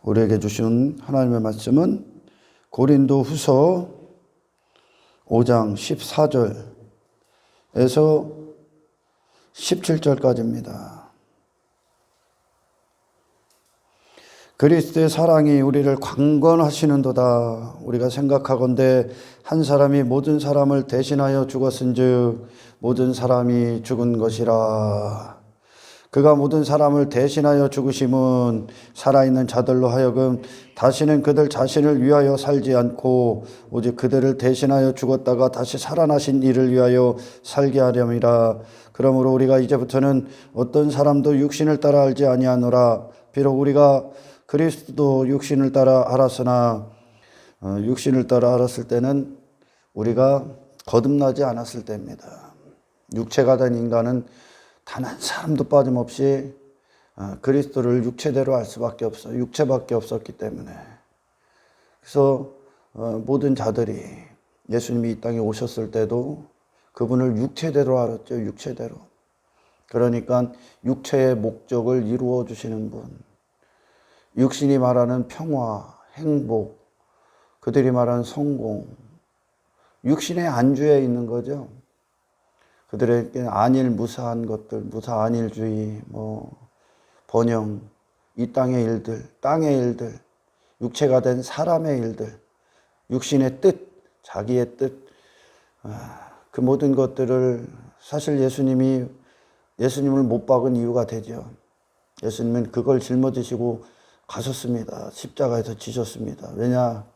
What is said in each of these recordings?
우리에게 주신 하나님의 말씀은 고린도후서 5장 14절에서 17절까지입니다. 그리스도의 사랑이 우리를 강권하시는도다. 우리가 생각하건대 한 사람이 모든 사람을 대신하여 죽었은즉 모든 사람이 죽은 것이라. 그가 모든 사람을 대신하여 죽으심은 살아있는 자들로 하여금 다시는 그들 자신을 위하여 살지 않고 오직 그들을 대신하여 죽었다가 다시 살아나신 이를 위하여 살게 하렴이라. 그러므로 우리가 이제부터는 어떤 사람도 육신을 따라 알지 아니하노라. 비록 우리가 그리스도도 육신을 따라 알았으나 육신을 따라 알았을 때는 우리가 거듭나지 않았을 때입니다. 육체가 된 인간은 단 한 사람도 빠짐없이 그리스도를 육체대로 알 수밖에 없어요. 육체밖에 없었기 때문에. 그래서 모든 자들이 예수님이 이 땅에 오셨을 때도 그분을 육체대로 알았죠. 육체대로. 그러니까 육체의 목적을 이루어 주시는 분. 육신이 말하는 평화, 행복, 그들이 말하는 성공, 육신의 안주에 있는 거죠. 그들에게 안일 무사한 것들, 무사 안일주의, 번영, 이 땅의 일들, 땅의 일들, 육체가 된 사람의 일들, 육신의 뜻, 자기의 뜻, 그 모든 것들을 사실 예수님을 못 박은 이유가 되죠. 예수님은 그걸 짊어지시고 가셨습니다. 십자가에서 지셨습니다. 왜냐?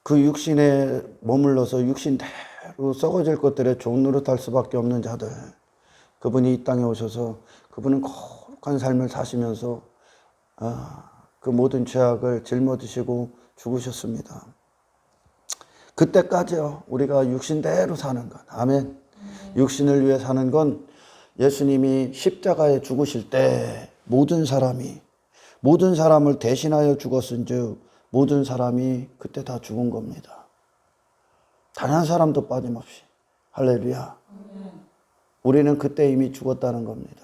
그 육신에 머물러서 육신대로 썩어질 것들에 종노릇할 수밖에 없는 자들, 그분이 이 땅에 오셔서 그분은 거룩한 삶을 사시면서 그 모든 죄악을 짊어지시고 죽으셨습니다. 그때까지요, 우리가 육신대로 사는 것. 아멘. 육신을 위해 사는 건 예수님이 십자가에 죽으실 때 모든 사람을 대신하여 죽었은즉 모든 사람이 그때 다 죽은 겁니다. 단 한 사람도 빠짐없이. 할렐루야. 우리는 그때 이미 죽었다는 겁니다.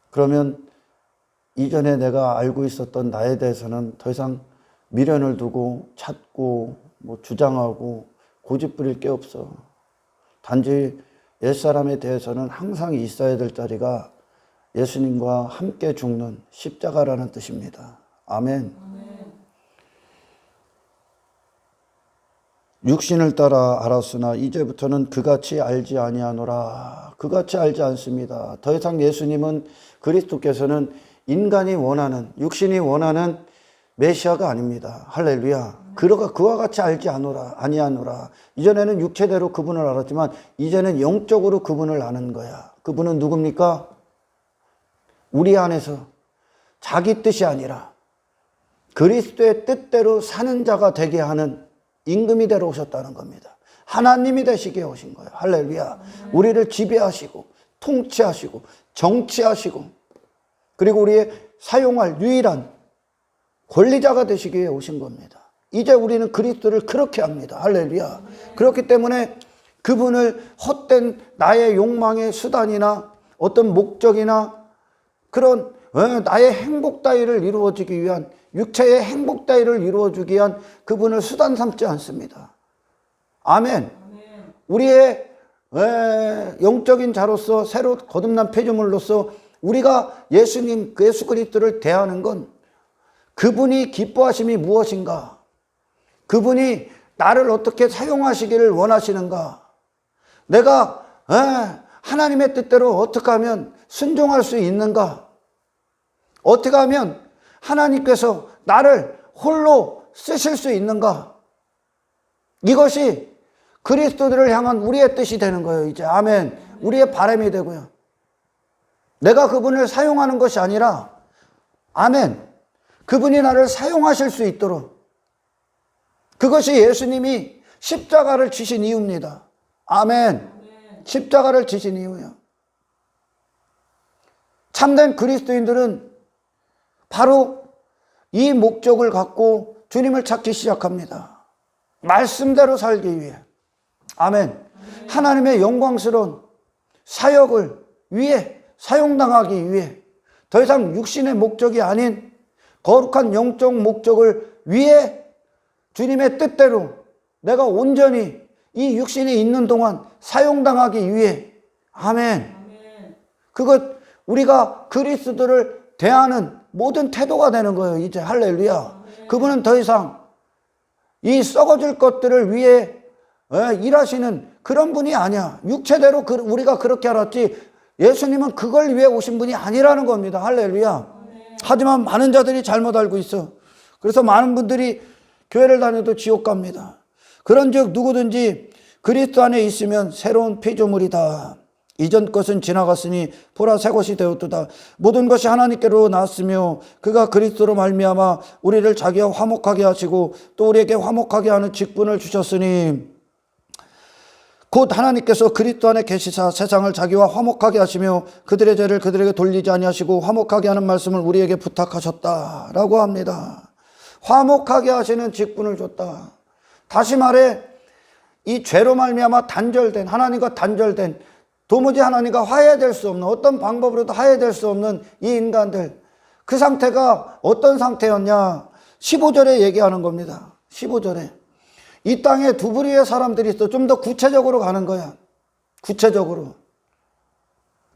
그러면 이전에 내가 알고 있었던 나에 대해서는 더 이상 미련을 두고 찾고 주장하고 고집 부릴 게 없어. 단지 옛사람에 대해서는 항상 있어야 될 자리가 예수님과 함께 죽는 십자가라는 뜻입니다. 아멘. 육신을 따라 알았으나 이제부터는 그같이 알지 아니하노라. 그같이 알지 않습니다. 더 이상 예수님은, 그리스도께서는 인간이 원하는, 육신이 원하는 메시아가 아닙니다. 할렐루야. 그와 같이 알지 아니하노라. 이전에는 육체대로 그분을 알았지만 이제는 영적으로 그분을 아는 거야. 그분은 누굽니까? 우리 안에서 자기 뜻이 아니라 그리스도의 뜻대로 사는 자가 되게 하는 임금이 되러 오셨다는 겁니다. 하나님이 되시게 오신 거예요. 할렐루야. 우리를 지배하시고 통치하시고 정치하시고 그리고 우리의 사용할 유일한 권리자가 되시기 위해 오신 겁니다. 이제 우리는 그리스도를 그렇게 합니다. 할렐루야. 그렇기 때문에 그분을 헛된 나의 욕망의 수단이나 어떤 목적이나 그런 나의 행복 따위를 이루어지기 위한, 육체의 행복 따위를 이루어주기 위한 그분을 수단 삼지 않습니다. 아멘. 우리의 영적인 자로서 새로 거듭난 피조물로서 우리가 예수 그리스도를 대하는 건 그분이 기뻐하심이 무엇인가? 그분이 나를 어떻게 사용하시기를 원하시는가? 내가 하나님의 뜻대로 어떻게 하면 순종할 수 있는가? 어떻게 하면 하나님께서 나를 홀로 쓰실 수 있는가? 이것이 그리스도를 향한 우리의 뜻이 되는 거예요. 이제 아멘. 우리의 바람이 되고요. 내가 그분을 사용하는 것이 아니라 아멘. 그분이 나를 사용하실 수 있도록, 그것이 예수님이 십자가를 지신 이유입니다. 아멘. 십자가를 지신 이유예요. 참된 그리스도인들은 바로 이 목적을 갖고 주님을 찾기 시작합니다. 말씀대로 살기 위해. 아멘. 하나님의 영광스러운 사역을 위해, 사용당하기 위해, 더 이상 육신의 목적이 아닌 거룩한 영적 목적을 위해 주님의 뜻대로 내가 온전히 이 육신에 있는 동안 사용당하기 위해. 아멘. 그것 우리가 그리스도를 대하는 모든 태도가 되는 거예요. 이제 할렐루야. 그분은 더 이상 이 썩어질 것들을 위해 일하시는 그런 분이 아니야. 육체대로 우리가 그렇게 알았지 예수님은 그걸 위해 오신 분이 아니라는 겁니다. 할렐루야. 하지만 많은 자들이 잘못 알고 있어. 그래서 많은 분들이 교회를 다녀도 지옥 갑니다. 그런즉 누구든지 그리스도 안에 있으면 새로운 피조물이다. 이전 것은 지나갔으니 보라 새 것이 되었도다. 모든 것이 하나님께로 나왔으며 그가 그리스도로 말미암아 우리를 자기와 화목하게 하시고 또 우리에게 화목하게 하는 직분을 주셨으니 곧 하나님께서 그리스도 안에 계시사 세상을 자기와 화목하게 하시며 그들의 죄를 그들에게 돌리지 아니하시고 화목하게 하는 말씀을 우리에게 부탁하셨다라고 합니다. 화목하게 하시는 직분을 줬다. 다시 말해 이 죄로 말미암아 단절된, 하나님과 단절된, 도무지 하나님과 화해될 수 없는, 어떤 방법으로도 화해될 수 없는 이 인간들, 그 상태가 어떤 상태였냐? 15절에 얘기하는 겁니다. 15절에 이 땅에 두 부류의 사람들이 있어. 좀 더 구체적으로 가는 거야. 구체적으로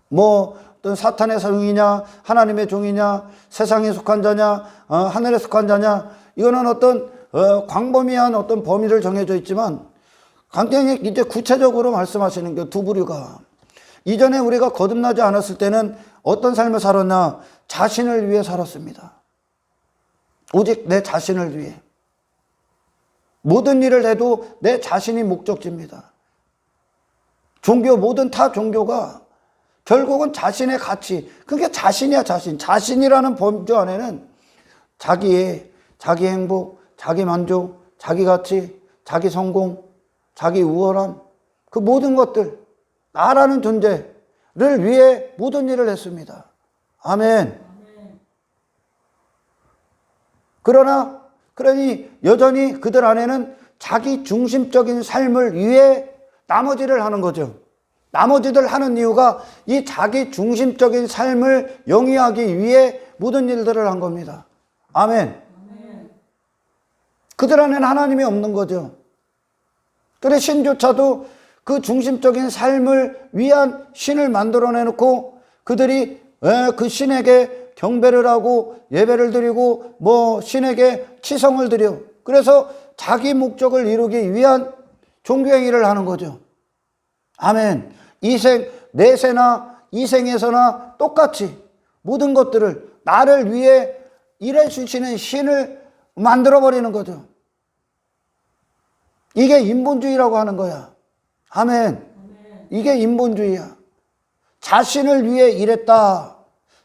뭐 어떤 사탄의 종이냐, 하나님의 종이냐, 세상에 속한 자냐, 하늘에 속한 자냐, 이거는 어떤 광범위한 어떤 범위를 정해져 있지만 굉장히 이제 구체적으로 말씀하시는 게 두 부류가. 이전에 우리가 거듭나지 않았을 때는 어떤 삶을 살았나? 자신을 위해 살았습니다. 오직 내 자신을 위해. 모든 일을 해도 내 자신이 목적지입니다. 종교, 모든 타 종교가 결국은 자신의 가치, 그게 자신이야, 자신. 자신이라는 범주 안에는 자기 행복, 자기 만족, 자기 가치, 자기 성공, 자기 우월함, 그 모든 것들, 나라는 존재를 위해 모든 일을 했습니다. 아멘. 그러니 여전히 그들 안에는 자기 중심적인 삶을 위해 나머지를 하는 거죠. 나머지들 하는 이유가 이 자기 중심적인 삶을 영위하기 위해 모든 일들을 한 겁니다. 아멘. 그들 안에는 하나님이 없는 거죠. 그래 신조차도 그 중심적인 삶을 위한 신을 만들어내놓고 그들이 그 신에게 경배를 하고 예배를 드리고 뭐 신에게 치성을 드려. 그래서 자기 목적을 이루기 위한 종교행위를 하는 거죠. 아멘. 내세나 이생에서나 똑같이 모든 것들을 나를 위해 일해 주시는 신을 만들어버리는 거죠. 이게 인본주의라고 하는 거야. 아멘. 이게 인본주의야. 자신을 위해 일했다.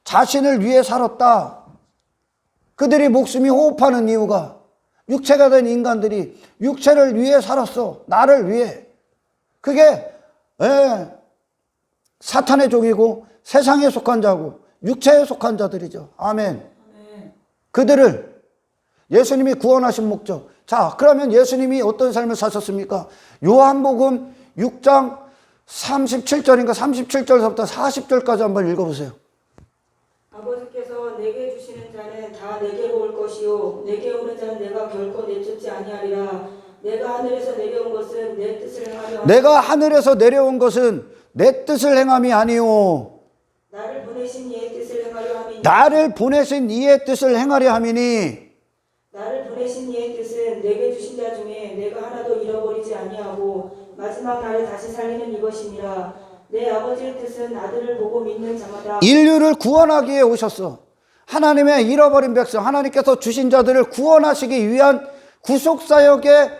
자신을 위해 살았다. 그들이 목숨이 호흡하는 이유가 육체가 된 인간들이 육체를 위해 살았어. 나를 위해. 그게 사탄의 종이고 세상에 속한 자고 육체에 속한 자들이죠. 아멘. 그들을 예수님이 구원하신 목적. 자, 그러면 예수님이 어떤 삶을 사셨습니까? 요한복음 6장 37절인가 37절부터 40절까지 한번 읽어보세요. 아버지께서 내게 주시는 자는 다 내게로 올 것이요 내게 오는 자는 내가 결코 내쫓지 아니하리라. 내가 하늘에서 내려온 것은 내 뜻을 행하려 내가 하늘에서 내려온 것은 내 뜻을 행함이 아니요 나를 보내신 이의 뜻을 행하려 함이니 나를 보내신 이의 뜻을 행하려 함이니 나를 보내신 이의 뜻은 내게 주신 자 중에 내가 하나도 잃어버리지 아니하고 마지막 날에 다시 살리는 이것이니라. 내 아버지의 뜻은 아들을 보고 믿는 자마다 인류를 구원하기 위해 오셨어. 하나님의 잃어버린 백성, 하나님께서 주신 자들을 구원하시기 위한 구속사역의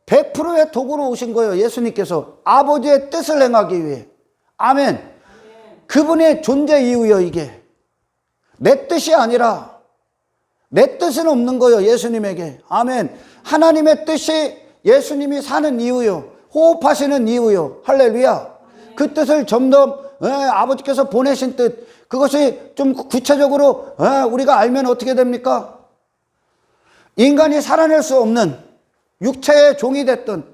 100%의 도구로 오신 거예요. 예수님께서 아버지의 뜻을 행하기 위해. 아멘. 그분의 존재 이유요. 이게 내 뜻이 아니라 내 뜻은 없는 거예요. 예수님에게. 아멘. 하나님의 뜻이 예수님이 사는 이유요. 호흡하시는 이유요. 할렐루야. 그 뜻을 점점 아버지께서 보내신 뜻, 그것이 좀 구체적으로 우리가 알면 어떻게 됩니까? 인간이 살아낼 수 없는 육체의 종이 됐던,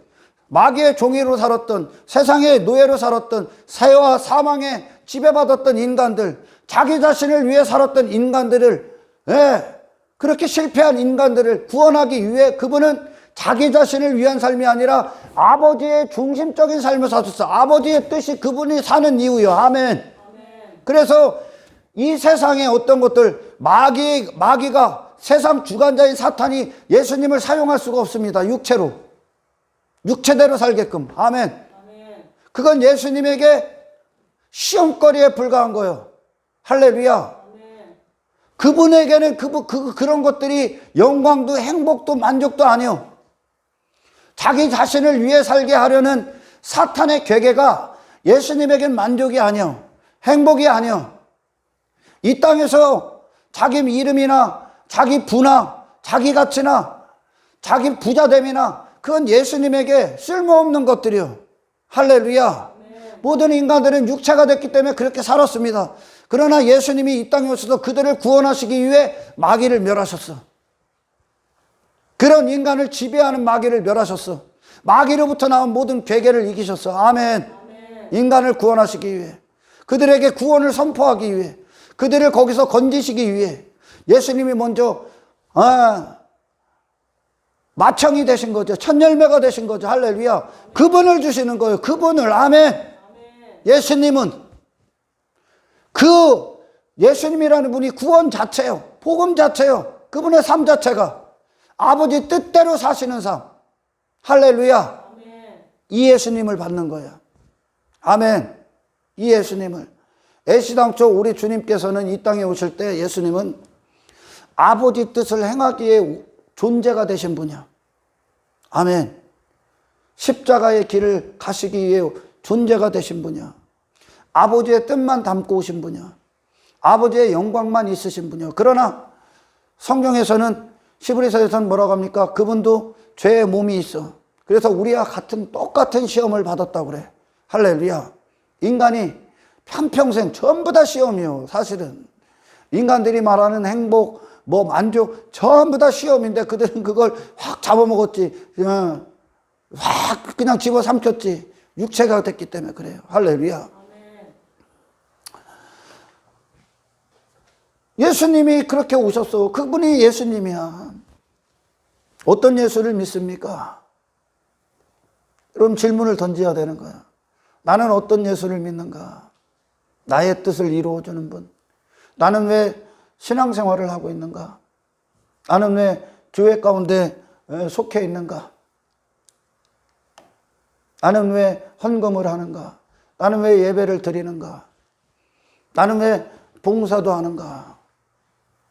마귀의 종이로 살았던, 세상의 노예로 살았던, 새와 사망에 지배받았던 인간들, 자기 자신을 위해 살았던 인간들을, 그렇게 실패한 인간들을 구원하기 위해 그분은 자기 자신을 위한 삶이 아니라 아버지의 중심적인 삶을 사셨어. 아버지의 뜻이 그분이 사는 이유요. 아멘. 그래서 이 세상의 어떤 것들, 마귀가 세상 주관자인 사탄이 예수님을 사용할 수가 없습니다. 육체대로 살게끔. 아멘. 그건 예수님에게 시험거리에 불과한 거예요. 할렐루야. 그분에게는 그런 것들이 영광도 행복도 만족도 아니요. 자기 자신을 위해 살게 하려는 사탄의 괴계가 예수님에겐 만족이 아니요. 행복이 아니요. 이 땅에서 자기 이름이나 자기 부나 자기 가치나 자기 부자됨이나 그건 예수님에게 쓸모없는 것들이요. 할렐루야. 모든 인간들은 육체가 됐기 때문에 그렇게 살았습니다. 그러나 예수님이 이 땅에 오셔서 그들을 구원하시기 위해 마귀를 멸하셨어. 그런 인간을 지배하는 마귀를 멸하셨어. 마귀로부터 나온 모든 괴계를 이기셨어. 아멘. 인간을 구원하시기 위해, 그들에게 구원을 선포하기 위해, 그들을 거기서 건지시기 위해 예수님이 먼저 마청이 되신 거죠. 첫 열매가 되신 거죠. 할렐루야. 그분을 주시는 거예요. 그분을. 아멘. 예수님은 예수님이라는 분이 구원 자체요. 복음 자체요. 그분의 삶 자체가 아버지 뜻대로 사시는 삶. 할렐루야. 이 예수님을 받는 거야. 아멘. 이 예수님을. 애시당초 우리 주님께서는 이 땅에 오실 때 예수님은 아버지 뜻을 행하기에 존재가 되신 분이야. 아멘. 십자가의 길을 가시기 위해 존재가 되신 분이야. 아버지의 뜻만 담고 오신 분이야. 아버지의 영광만 있으신 분이야. 그러나 성경에서는 히브리서에서는 뭐라고 합니까? 그분도 죄의 몸이 있어. 그래서 우리와 똑같은 시험을 받았다고 그래. 할렐루야. 인간이 한평생 전부 다 시험이요. 사실은 인간들이 말하는 행복, 만족 전부 다 시험인데 그들은 그걸 확 잡아먹었지. 확 그냥 집어삼켰지. 육체가 됐기 때문에 그래요. 할렐루야. 예수님이 그렇게 오셨어. 그분이 예수님이야. 어떤 예수를 믿습니까? 그럼 질문을 던져야 되는 거야. 나는 어떤 예수를 믿는가? 나의 뜻을 이루어주는 분. 나는 왜 신앙생활을 하고 있는가? 나는 왜 교회 가운데 속해 있는가? 나는 왜 헌금을 하는가? 나는 왜 예배를 드리는가? 나는 왜 봉사도 하는가?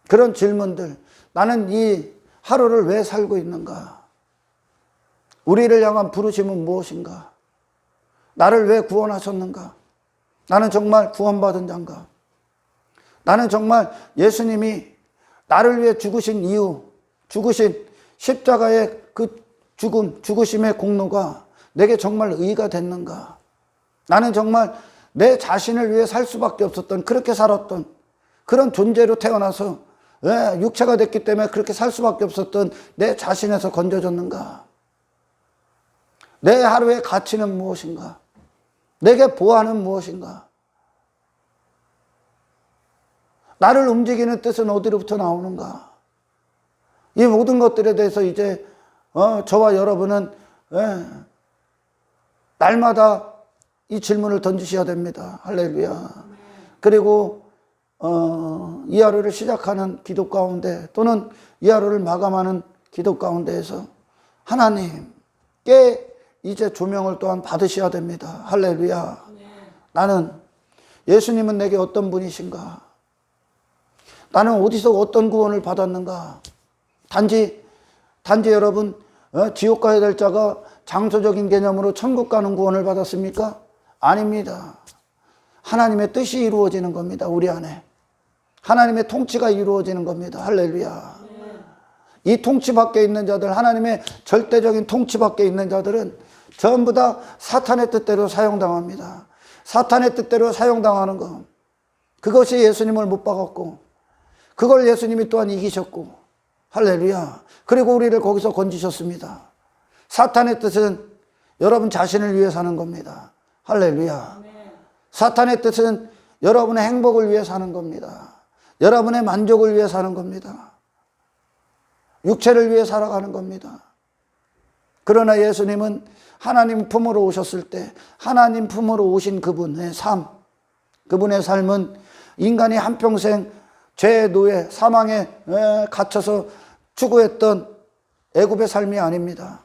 그런 질문들. 나는 이 하루를 왜 살고 있는가? 우리를 향한 부르심은 무엇인가? 나를 왜 구원하셨는가? 나는 정말 구원받은 자인가? 나는 정말 예수님이 나를 위해 죽으신 이유, 죽으신 십자가의 그 죽으심의 공로가 내게 정말 의의가 됐는가? 나는 정말 내 자신을 위해 살 수밖에 없었던, 그렇게 살았던 그런 존재로 태어나서 육체가 됐기 때문에 그렇게 살 수밖에 없었던 내 자신에서 건져졌는가? 내 하루의 가치는 무엇인가? 내게 보안은 무엇인가? 나를 움직이는 뜻은 어디로부터 나오는가? 이 모든 것들에 대해서 이제 저와 여러분은 날마다 이 질문을 던지셔야 됩니다. 할렐루야. 그리고 이 하루를 시작하는 기도 가운데 또는 이 하루를 마감하는 기도 가운데에서 하나님께 이제 조명을 또한 받으셔야 됩니다. 할렐루야. 나는 예수님은 내게 어떤 분이신가? 나는 어디서 어떤 구원을 받았는가? 단지 여러분 지옥 가야 될 자가 장소적인 개념으로 천국 가는 구원을 받았습니까? 아닙니다. 하나님의 뜻이 이루어지는 겁니다. 우리 안에 하나님의 통치가 이루어지는 겁니다. 할렐루야. 이 통치 밖에 있는 자들, 하나님의 절대적인 통치 밖에 있는 자들은 전부 다 사탄의 뜻대로 사용당합니다. 사탄의 뜻대로 사용당하는 것, 그것이 예수님을 못 박았고 그걸 예수님이 또한 이기셨고, 할렐루야. 그리고 우리를 거기서 건지셨습니다. 사탄의 뜻은 여러분 자신을 위해 사는 겁니다. 할렐루야. 사탄의 뜻은 여러분의 행복을 위해 사는 겁니다. 여러분의 만족을 위해 사는 겁니다. 육체를 위해 살아가는 겁니다. 그러나 예수님은 하나님 품으로 오셨을 때 하나님 품으로 오신 그분의 삶, 그분의 삶은 인간이 한평생 죄의 노예, 사망에 갇혀서 추구했던 애굽의 삶이 아닙니다.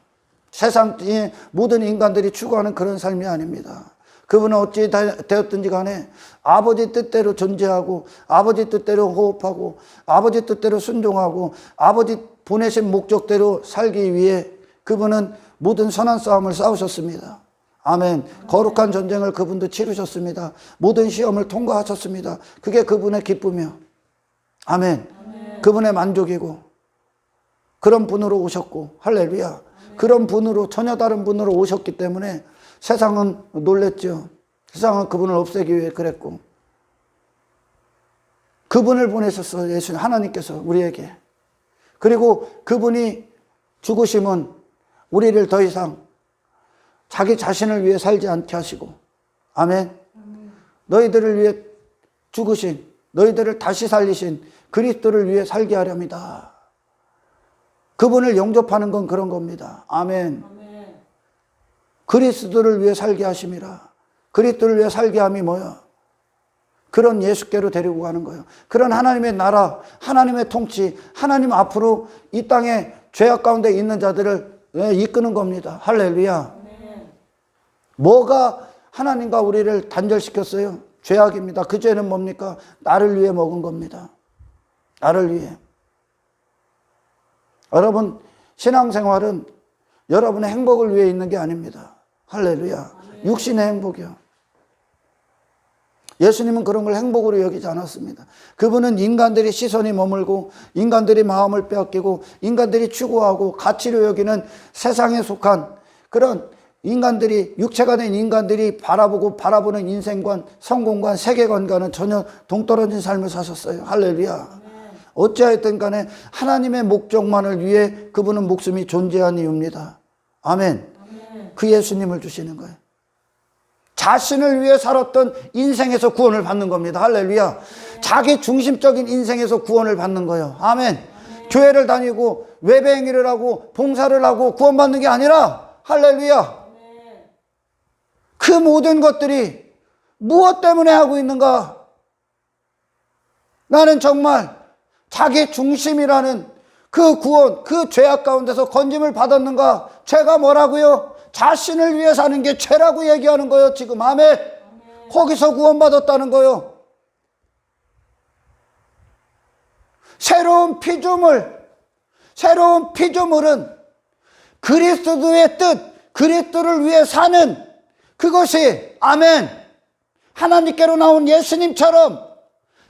세상의 모든 인간들이 추구하는 그런 삶이 아닙니다. 그분은 어찌 되었든지 간에 아버지 뜻대로 존재하고 아버지 뜻대로 호흡하고 아버지 뜻대로 순종하고 아버지 보내신 목적대로 살기 위해 그분은 모든 선한 싸움을 싸우셨습니다. 아멘. 거룩한 전쟁을 그분도 치르셨습니다. 모든 시험을 통과하셨습니다. 그게 그분의 기쁨이요. 아멘. 그분의 만족이고 그런 분으로 오셨고 할렐루야. 그런 분으로 전혀 다른 분으로 오셨기 때문에 세상은 놀랬죠. 세상은 그분을 없애기 위해 그랬고 그분을 보내셨어요. 예수님 하나님께서 우리에게. 그리고 그분이 죽으심은 우리를 더 이상 자기 자신을 위해 살지 않게 하시고 아멘. 너희들을 위해 죽으신 너희들을 다시 살리신 그리스도를 위해 살게 하렵니다. 그분을 영접하는 건 그런 겁니다. 아멘. 그리스도를 위해 살게 하심이라. 그리스도를 위해 살게 함이 뭐야? 그런 예수께로 데리고 가는 거예요. 그런 하나님의 나라, 하나님의 통치, 하나님 앞으로 이 땅에 죄악 가운데 있는 자들을 이끄는 겁니다. 할렐루야. 뭐가 하나님과 우리를 단절시켰어요? 죄악입니다. 그 죄는 뭡니까? 나를 위해 먹은 겁니다. 나를 위해. 여러분, 신앙생활은 여러분의 행복을 위해 있는 게 아닙니다. 할렐루야. 육신의 행복이요. 예수님은 그런 걸 행복으로 여기지 않았습니다. 그분은 인간들이 시선이 머물고 인간들이 마음을 빼앗기고 인간들이 추구하고 가치로 여기는 세상에 속한 그런 인간들이 육체가 된 인간들이 바라보는 인생관, 성공관, 세계관과는 전혀 동떨어진 삶을 사셨어요. 할렐루야. 어찌하였든 간에 하나님의 목적만을 위해 그분은 목숨이 존재한 이유입니다. 아멘. 그 예수님을 주시는 거예요. 자신을 위해 살았던 인생에서 구원을 받는 겁니다. 할렐루야. 자기 중심적인 인생에서 구원을 받는 거예요. 아멘. 교회를 다니고 외배행위를 하고 봉사를 하고 구원받는 게 아니라 할렐루야. 그 모든 것들이 무엇 때문에 하고 있는가? 나는 정말 자기 중심이라는 그 구원, 그 죄악 가운데서 건짐을 받았는가? 죄가 뭐라고요? 자신을 위해 사는 게 죄라고 얘기하는 거예요. 지금 아멘. 거기서 구원받았다는 거예요. 새로운 피조물은 그리스도의 뜻, 그리스도를 위해 사는 그것이 아멘. 하나님께로 나온 예수님처럼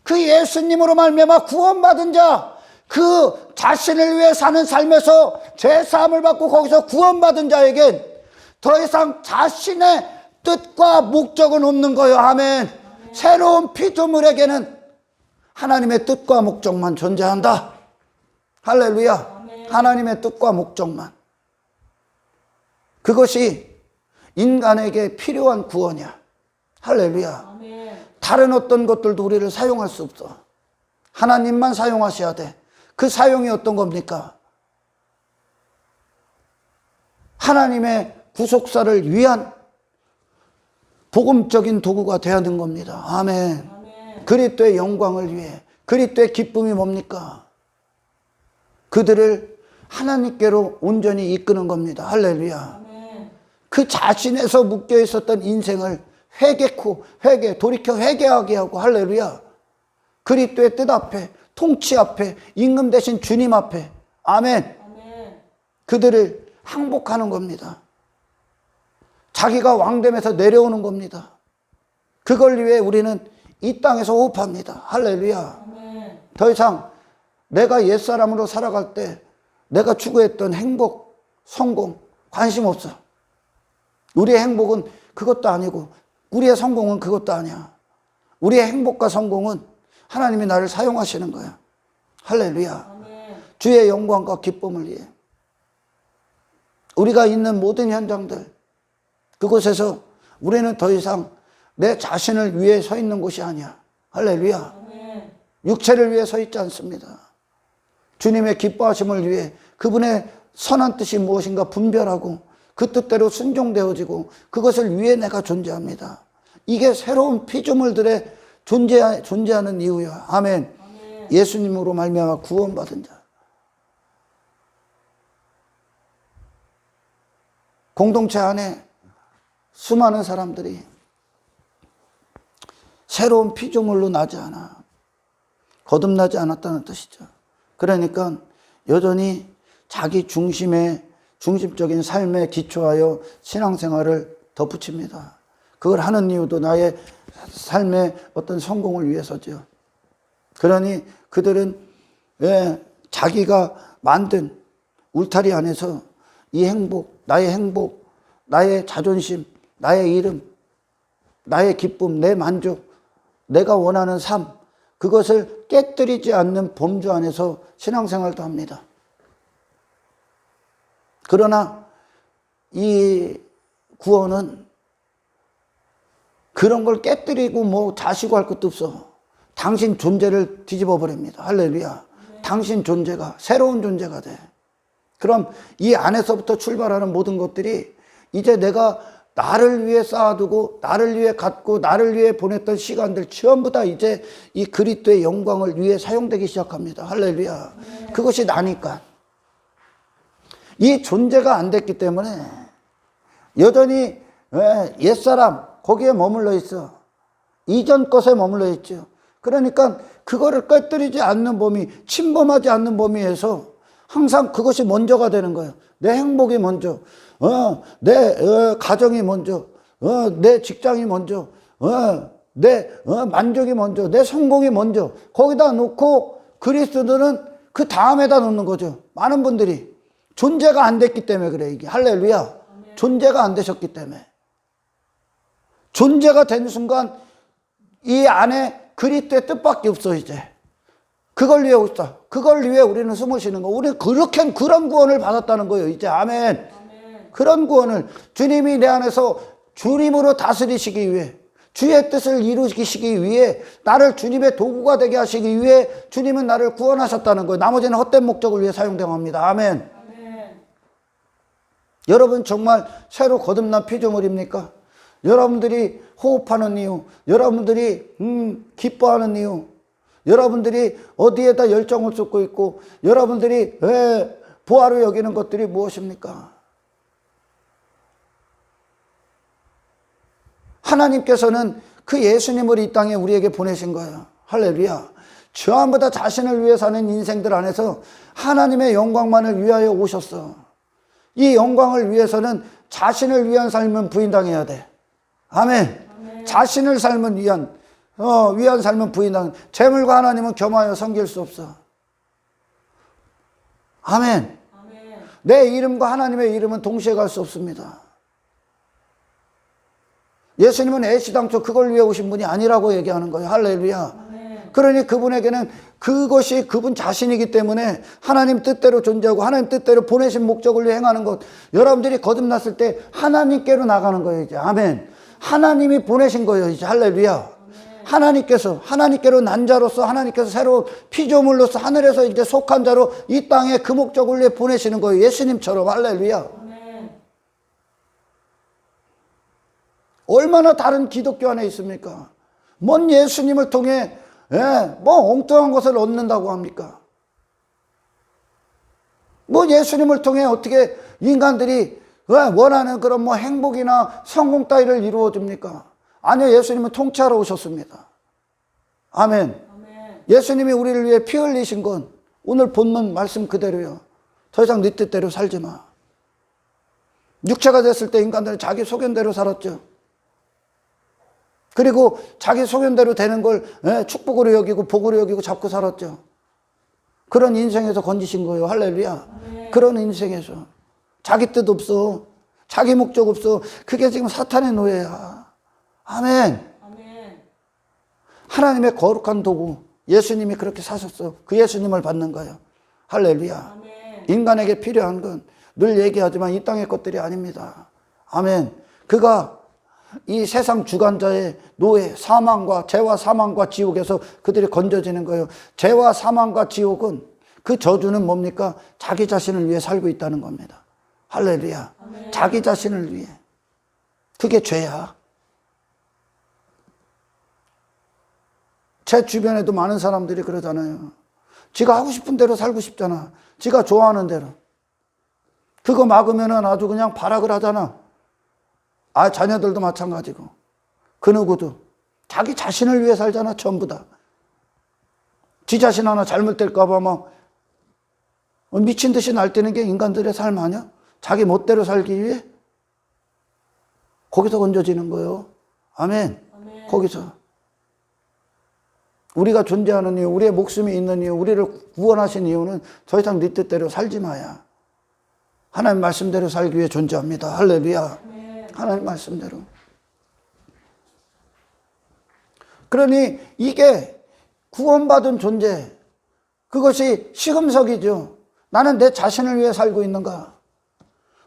그 예수님으로 말미암아 구원받은 자, 그 자신을 위해 사는 삶에서 죄사함을 받고 거기서 구원받은 자에겐 더 이상 자신의 뜻과 목적은 없는 거예요. 아멘. 새로운 피조물에게는 하나님의 뜻과 목적만 존재한다. 할렐루야. 하나님의 뜻과 목적만. 그것이 인간에게 필요한 구원이야. 할렐루야. 다른 어떤 것들도 우리를 사용할 수 없어. 하나님만 사용하셔야 돼. 그 사용이 어떤 겁니까? 하나님의 구속사를 위한 복음적인 도구가 되어야 하는 겁니다. 아멘. 그리스도의 영광을 위해. 그리스도의 기쁨이 뭡니까? 그들을 하나님께로 온전히 이끄는 겁니다. 할렐루야. 그 자신에서 묶여 있었던 인생을 돌이켜 회개하게 하고 할렐루야. 그리스도의 뜻 앞에, 통치 앞에, 임금 대신 주님 앞에 아멘. 그들을 항복하는 겁니다. 자기가 왕됨에서 내려오는 겁니다. 그걸 위해 우리는 이 땅에서 호흡합니다. 할렐루야. 더 이상 내가 옛사람으로 살아갈 때 내가 추구했던 행복, 성공, 관심 없어. 우리의 행복은 그것도 아니고 우리의 성공은 그것도 아니야. 우리의 행복과 성공은 하나님이 나를 사용하시는 거야. 할렐루야. 주의 영광과 기쁨을 위해. 우리가 있는 모든 현장들, 그곳에서 우리는 더 이상 내 자신을 위해 서 있는 곳이 아니야. 할렐루야. 육체를 위해 서 있지 않습니다. 주님의 기뻐하심을 위해 그분의 선한 뜻이 무엇인가 분별하고 그 뜻대로 순종되어지고 그것을 위해 내가 존재합니다. 이게 새로운 피조물들의 존재하는 이유야. 아멘. 예수님으로 말미암아 구원받은 자. 공동체 안에 수많은 사람들이 새로운 피조물로 나지 않아. 거듭나지 않았다는 뜻이죠. 그러니까 여전히 자기 중심적인 삶에 기초하여 신앙생활을 덧붙입니다. 그걸 하는 이유도 나의 삶의 어떤 성공을 위해서죠. 그러니 그들은 자기가 만든 울타리 안에서 이 행복, 나의 자존심, 나의 이름, 나의 기쁨, 내 만족, 내가 원하는 삶, 그것을 깨뜨리지 않는 범주 안에서 신앙생활도 합니다. 그러나 이 구원은 그런 걸 깨뜨리고 뭐 자시고 할 것도 없어. 당신 존재를 뒤집어 버립니다. 할렐루야. 당신 존재가 새로운 존재가 돼. 그럼 이 안에서부터 출발하는 모든 것들이 이제 내가 나를 위해 쌓아두고 나를 위해 갖고 나를 위해 보냈던 시간들 전부 다 이제 이 그리스도의 영광을 위해 사용되기 시작합니다. 할렐루야. 그것이 나니까. 이 존재가 안 됐기 때문에 여전히 옛사람 거기에 머물러 있어. 이전 것에 머물러 있죠. 그러니까 그거를 깨뜨리지 않는 범위, 침범하지 않는 범위에서 항상 그것이 먼저가 되는 거예요. 내 행복이 먼저, 내 가정이 먼저, 내 직장이 먼저, 내 만족이 먼저, 내 성공이 먼저. 거기다 놓고 그리스도는 그 다음에다 놓는 거죠. 많은 분들이 존재가 안 됐기 때문에 그래 이게. 할렐루야. 존재가 안 되셨기 때문에. 존재가 된 순간 이 안에 그리스도의 뜻밖에 없어 이제. 그걸 위해 오셨다. 그걸 위해 우리는 숨을 쉬는 거. 우리는 그렇게 그런 구원을 받았다는 거예요. 이제 아멘. 그런 구원을 주님이 내 안에서 주님으로 다스리시기 위해 주의 뜻을 이루시기 위해 나를 주님의 도구가 되게 하시기 위해 주님은 나를 구원하셨다는 거예요. 나머지는 헛된 목적을 위해 사용되고 합니다. 아멘. 여러분 정말 새로 거듭난 피조물입니까? 여러분들이 호흡하는 이유, 여러분들이 기뻐하는 이유, 여러분들이 어디에다 열정을 쏟고 있고 여러분들이 왜 보아로 여기는 것들이 무엇입니까? 하나님께서는 그 예수님을 이 땅에 우리에게 보내신 거예요. 할렐루야. 전부 다 자신을 위해 사는 인생들 안에서 하나님의 영광만을 위하여 오셨어. 이 영광을 위해서는 자신을 위한 삶은 부인당해야 돼. 아멘. 자신을 삶은 위한 삶은 부인당. 재물과 하나님은 겸하여 섬길 수 없어. 아멘. 내 이름과 하나님의 이름은 동시에 갈 수 없습니다. 예수님은 애시당초 그걸 위해 오신 분이 아니라고 얘기하는 거예요. 할렐루야. 그러니 그분에게는 그것이 그분 자신이기 때문에 하나님 뜻대로 존재하고 하나님 뜻대로 보내신 목적을 위해 행하는 것. 여러분들이 거듭났을 때 하나님께로 나가는 거예요. 이제 아멘. 하나님이 보내신 거예요. 이제 할렐루야. 하나님께로 난 자로서 하나님께서 새로운 피조물로서 하늘에서 이제 속한 자로 이 땅에 그 목적을 위해 보내시는 거예요. 예수님처럼. 할렐루야. 얼마나 다른 기독교 안에 있습니까? 뭔 예수님을 통해 뭐 엉뚱한 것을 얻는다고 합니까? 뭐 예수님을 통해 어떻게 인간들이 원하는 그런 뭐 행복이나 성공 따위를 이루어 줍니까? 아니요, 예수님은 통치하러 오셨습니다. 아멘. 예수님이 우리를 위해 피 흘리신 건 오늘 본문 말씀 그대로요. 더 이상 네 뜻대로 살지 마. 육체가 됐을 때 인간들은 자기 소견대로 살았죠. 그리고 자기 소견대로 되는 걸 축복으로 여기고 복으로 여기고 잡고 살았죠. 그런 인생에서 건지신 거예요. 할렐루야. 그런 인생에서 자기 뜻 없어. 자기 목적 없어. 그게 지금 사탄의 노예야. 아멘. 하나님의 거룩한 도구. 예수님이 그렇게 사셨어. 그 예수님을 받는 거예요. 할렐루야. 인간에게 필요한 건 늘 얘기하지만 이 땅의 것들이 아닙니다. 아멘. 그가 이 세상 주관자의 노예, 사망과 죄와 사망과 지옥에서 그들이 건져지는 거예요. 죄와 사망과 지옥은 그 저주는 뭡니까? 자기 자신을 위해 살고 있다는 겁니다. 할렐루야. 아멘. 자기 자신을 위해. 그게 죄야. 제 주변에도 많은 사람들이 그러잖아요. 지가 하고 싶은 대로 살고 싶잖아. 지가 좋아하는 대로. 그거 막으면은 아주 그냥 발악을 하잖아. 자녀들도 마찬가지고. 그 누구도. 자기 자신을 위해 살잖아, 전부 다. 지 자신 하나 잘못될까봐 막 미친 듯이 날뛰는 게 인간들의 삶 아니야? 자기 멋대로 살기 위해? 거기서 건져지는 거예요. 아멘. 아멘. 거기서. 우리가 존재하는 이유, 우리의 목숨이 있는 이유, 우리를 구원하신 이유는 더 이상 네 뜻대로 살지 마야. 하나님 말씀대로 살기 위해 존재합니다. 할렐루야. 아멘. 하나님 말씀대로. 그러니 이게 구원받은 존재, 그것이 시금석이죠. 나는 내 자신을 위해 살고 있는가?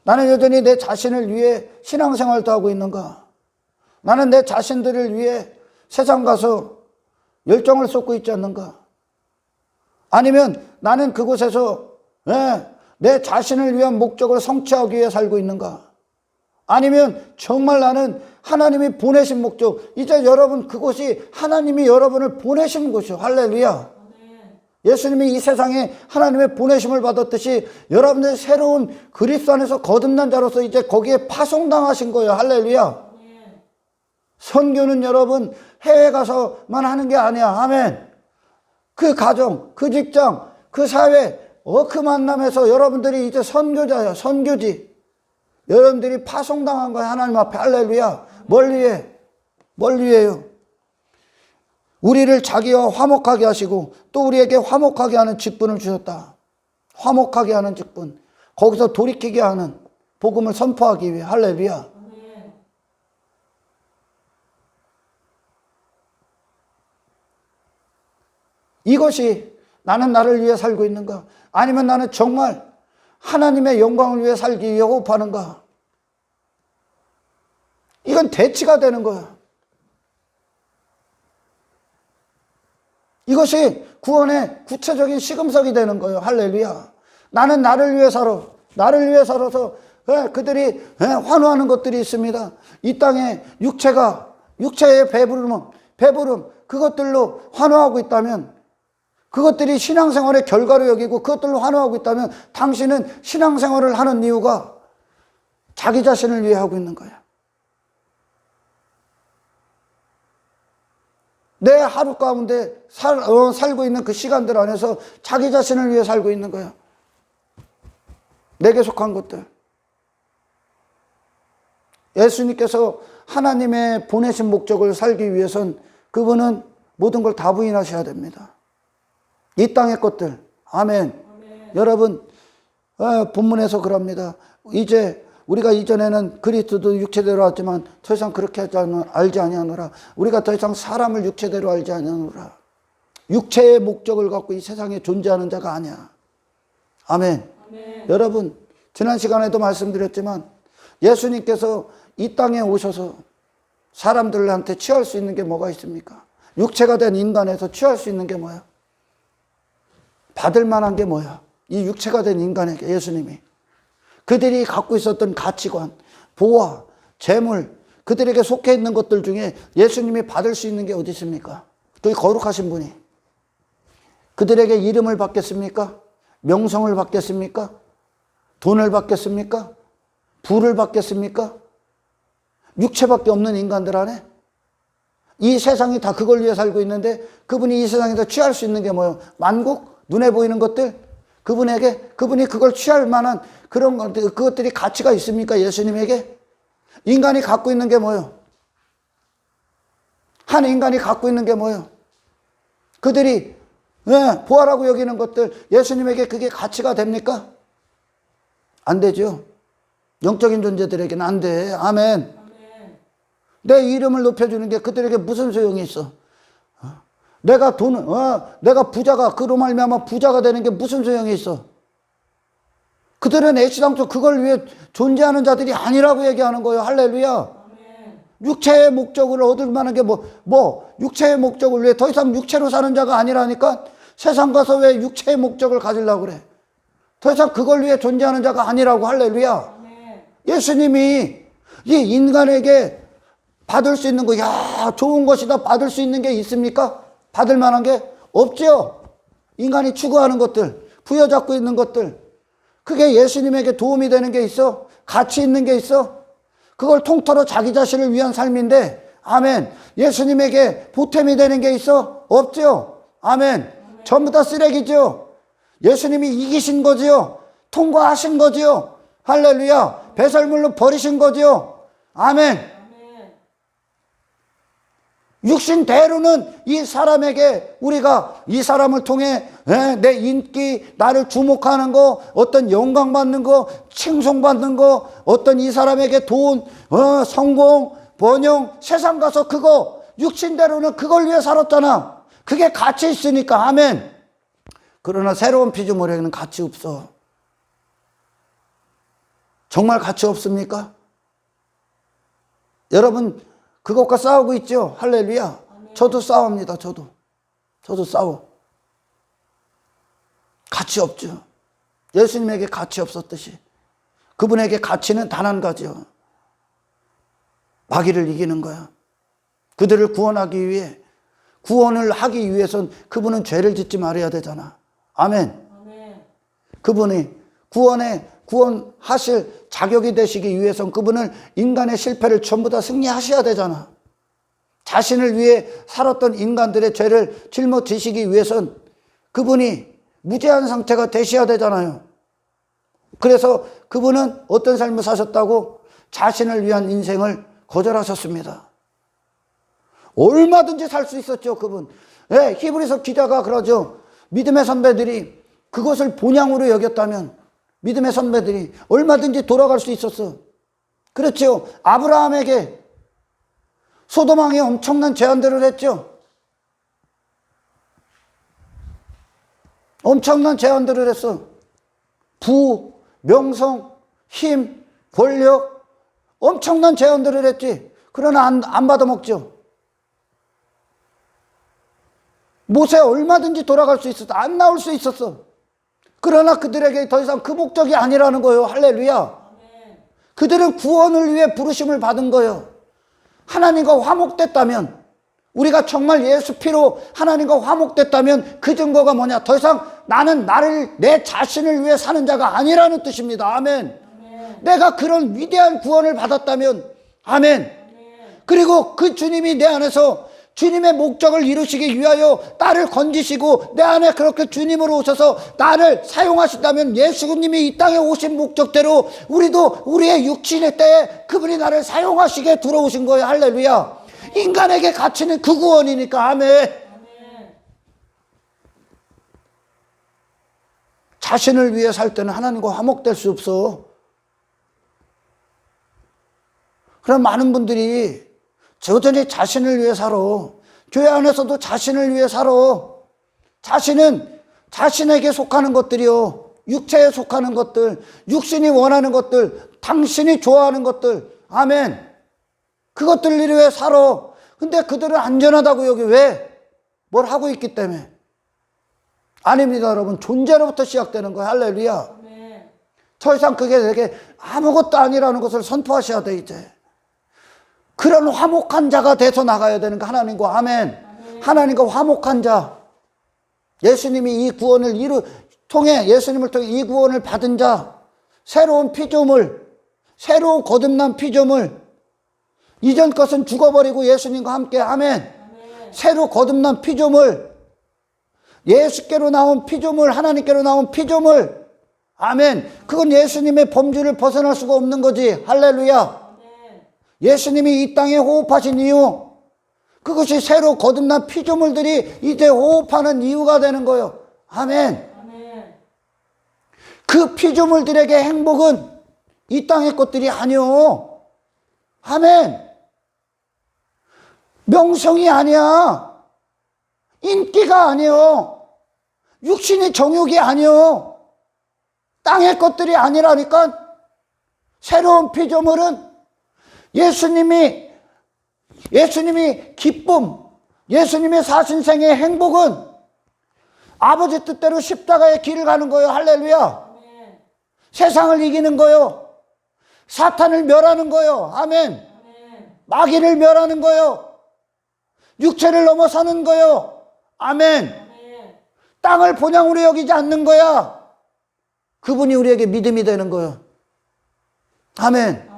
나는 여전히 내 자신을 위해 신앙생활도 하고 있는가? 나는 내 자신들을 위해 세상 가서 열정을 쏟고 있지 않는가? 아니면 나는 그곳에서 내 자신을 위한 목적을 성취하기 위해 살고 있는가? 아니면 정말 나는 하나님이 보내신 목적, 이제 여러분 그곳이 하나님이 여러분을 보내신 곳이요. 할렐루야. 예수님이 이 세상에 하나님의 보내심을 받았듯이 여러분들이 새로운 그리스도 안에서 거듭난 자로서 이제 거기에 파송당하신 거예요. 할렐루야. 선교는 여러분 해외 가서만 하는 게 아니야. 아멘. 그 가정, 그 직장, 그 사회, 그 만남에서 여러분들이 이제 선교자예요. 선교지. 여러분들이 파송당한 거예요. 하나님 앞에. 할렐루야. 뭘 위해? 뭘 위해요? 우리를 자기와 화목하게 하시고 또 우리에게 화목하게 하는 직분을 주셨다. 화목하게 하는 직분. 거기서 돌이키게 하는 복음을 선포하기 위해. 할렐루야. 이것이 나는 나를 위해 살고 있는가? 아니면 나는 정말 하나님의 영광을 위해 살기 위해 호흡하는가? 이건 대치가 되는 거야. 이것이 구원의 구체적인 시금석이 되는 거예요. 할렐루야. 나는 나를 위해 살아. 나를 위해 살아서 그들이 환호하는 것들이 있습니다. 이 땅에 육체의 배부름 그것들로 환호하고 있다면, 그것들이 신앙생활의 결과로 여기고 그것들로 환호하고 있다면 당신은 신앙생활을 하는 이유가 자기 자신을 위해 하고 있는 거야. 내 하루 가운데 살고 있는 그 시간들 안에서 자기 자신을 위해 살고 있는 거야. 내게 속한 것들. 예수님께서 하나님의 보내신 목적을 살기 위해선 그분은 모든 걸 다 부인하셔야 됩니다. 이 땅의 것들. 아멘. 여러분, 본문에서 그럽니다. 이제 우리가 이전에는 그리스도도 육체대로 왔지만 더 이상 그렇게 알지 아니하노라. 우리가 더 이상 사람을 육체대로 알지 아니하노라. 육체의 목적을 갖고 이 세상에 존재하는 자가 아니야. 아멘. 아멘. 여러분, 지난 시간에도 말씀드렸지만 예수님께서 이 땅에 오셔서 사람들한테 취할 수 있는 게 뭐가 있습니까? 육체가 된 인간에서 취할 수 있는 게 뭐야? 받을 만한 게 뭐야? 이 육체가 된 인간에게 예수님이 그들이 갖고 있었던 가치관, 보화, 재물, 그들에게 속해 있는 것들 중에 예수님이 받을 수 있는 게 어디 있습니까? 그 거룩하신 분이 그들에게 이름을 받겠습니까? 명성을 받겠습니까? 돈을 받겠습니까? 부를 받겠습니까? 육체밖에 없는 인간들 안에 이 세상이 다 그걸 위해 살고 있는데 그분이 이 세상에서 취할 수 있는 게 뭐예요? 만국? 눈에 보이는 것들? 그분이 그걸 취할 만한 그런 것들, 그것들이 가치가 있습니까? 예수님에게? 인간이 갖고 있는 게 뭐예요? 한 인간이 갖고 있는 게 뭐예요? 그들이 보아라고 여기는 것들, 예수님에게 그게 가치가 됩니까? 안 되죠. 영적인 존재들에게는 안 돼. 아멘. 내 이름을 높여주는 게 그들에게 무슨 소용이 있어? 내가 내가 부자가, 그로 말미암아 부자가 되는 게 무슨 소용이 있어? 그들은 애시당초 그걸 위해 존재하는 자들이 아니라고 얘기하는 거예요. 할렐루야. 육체의 목적을 얻을 만한 게 육체의 목적을 위해 더 이상 육체로 사는 자가 아니라니까. 세상 가서 왜 육체의 목적을 가지려고 그래? 더 이상 그걸 위해 존재하는 자가 아니라고. 할렐루야. 예수님이 이 인간에게 받을 수 있는 거, 좋은 것이다 받을 수 있는 게 있습니까? 받을 만한 게 없죠. 인간이 추구하는 것들, 부여잡고 있는 것들, 그게 예수님에게 도움이 되는 게 있어? 가치 있는 게 있어? 그걸 통틀어 자기 자신을 위한 삶인데, 아멘. 예수님에게 보탬이 되는 게 있어? 없죠. 아멘. 전부 다 쓰레기죠. 예수님이 이기신 거지요. 통과하신 거지요. 할렐루야. 배설물로 버리신 거지요. 아멘. 육신대로는 이 사람에게 우리가 이 사람을 통해 내 인기, 나를 주목하는 거, 어떤 영광 받는 거, 칭송받는 거, 어떤 이 사람에게 돈, 성공, 번영, 세상 가서 그거 육신대로는 그걸 위해 살았잖아. 그게 가치 있으니까. 아멘. 그러나 새로운 피조물에게는 가치 없어. 정말 가치 없습니까? 여러분 그것과 싸우고 있죠. 할렐루야. 저도 싸웁니다. 저도 싸워. 가치 없죠. 예수님에게 가치 없었듯이 그분에게 가치는 단 한 가지요. 마귀를 이기는 거야. 그들을 구원하기 위해, 구원을 하기 위해선 그분은 죄를 짓지 말아야 되잖아. 아멘. 그분이 구원하실 자격이 되시기 위해선 그분은 인간의 실패를 전부 다 승리하셔야 되잖아. 자신을 위해 살았던 인간들의 죄를 짊어지시기 위해선 그분이 무죄한 상태가 되셔야 되잖아요. 그래서 그분은 어떤 삶을 사셨다고? 자신을 위한 인생을 거절하셨습니다. 얼마든지 살 수 있었죠, 그분. 네, 히브리서 기자가 그러죠. 믿음의 선배들이 그것을 본향으로 여겼다면 믿음의 선배들이 얼마든지 돌아갈 수 있었어. 그렇죠. 아브라함에게 소돔왕이 엄청난 제안들을 했죠. 엄청난 제안들을 했어. 부, 명성, 힘, 권력, 엄청난 제안들을 했지. 그러나 안 받아먹죠. 모세 얼마든지 돌아갈 수 있었어. 안 나올 수 있었어. 그러나 그들에게 더 이상 그 목적이 아니라는 거예요. 할렐루야. 그들은 구원을 위해 부르심을 받은 거예요. 하나님과 화목됐다면, 우리가 정말 예수 피로 하나님과 화목됐다면 그 증거가 뭐냐? 더 이상 나는 내 자신을 위해 사는 자가 아니라는 뜻입니다. 아멘. 내가 그런 위대한 구원을 받았다면, 아멘. 그리고 그 주님이 내 안에서 주님의 목적을 이루시기 위하여 나를 건지시고 내 안에 그렇게 주님으로 오셔서 나를 사용하신다면, 예수님이 이 땅에 오신 목적대로 우리도 우리의 육신의 때에 그분이 나를 사용하시게 들어오신 거예요. 할렐루야. 인간에게 가치는 그 구원이니까. 아멘. 자신을 위해 살 때는 하나님과 화목될 수 없어. 그럼 많은 분들이 여전히 자신을 위해 살아. 교회 안에서도 자신을 위해 살아. 자신은 자신에게 속하는 것들이요. 육체에 속하는 것들, 육신이 원하는 것들, 당신이 좋아하는 것들. 아멘. 그것들을 위해 살아. 근데 그들은 안전하다고 여기. 왜? 뭘 하고 있기 때문에. 아닙니다, 여러분. 존재로부터 시작되는 거예요. 할렐루야. 더 이상 그게 내게 아무것도 아니라는 것을 선포하셔야 돼, 이제. 그런 화목한 자가 돼서 나가야 되는 거. 하나님과. 아멘. 하나님과 화목한 자. 예수님이 이 구원을 통해, 예수님을 통해 이 구원을 받은 자. 새로운 피조물, 새로운 거듭난 피조물. 이전 것은 죽어버리고 예수님과 함께. 아멘. 새로 거듭난 피조물. 예수께로 나온 피조물, 하나님께로 나온 피조물. 아멘. 그건 예수님의 범주를 벗어날 수가 없는 거지. 할렐루야. 예수님이 이 땅에 호흡하신 이유, 그것이 새로 거듭난 피조물들이 이제 호흡하는 이유가 되는 거예요. 아멘. 그 피조물들에게 행복은 이 땅의 것들이 아니요. 아멘. 명성이 아니야. 인기가 아니요. 육신의 정욕이 아니요. 땅의 것들이 아니라니까. 새로운 피조물은 예수님이 예수님이 기쁨, 예수님의 사신생의 행복은 아버지 뜻대로 십자가의 길을 가는 거예요. 할렐루야. 세상을 이기는 거요. 사탄을 멸하는 거요. 아멘. 마귀를 멸하는 거요. 육체를 넘어서는 거요. 아멘. 땅을 본향으로 여기지 않는 거야. 그분이 우리에게 믿음이 되는 거요. 아멘.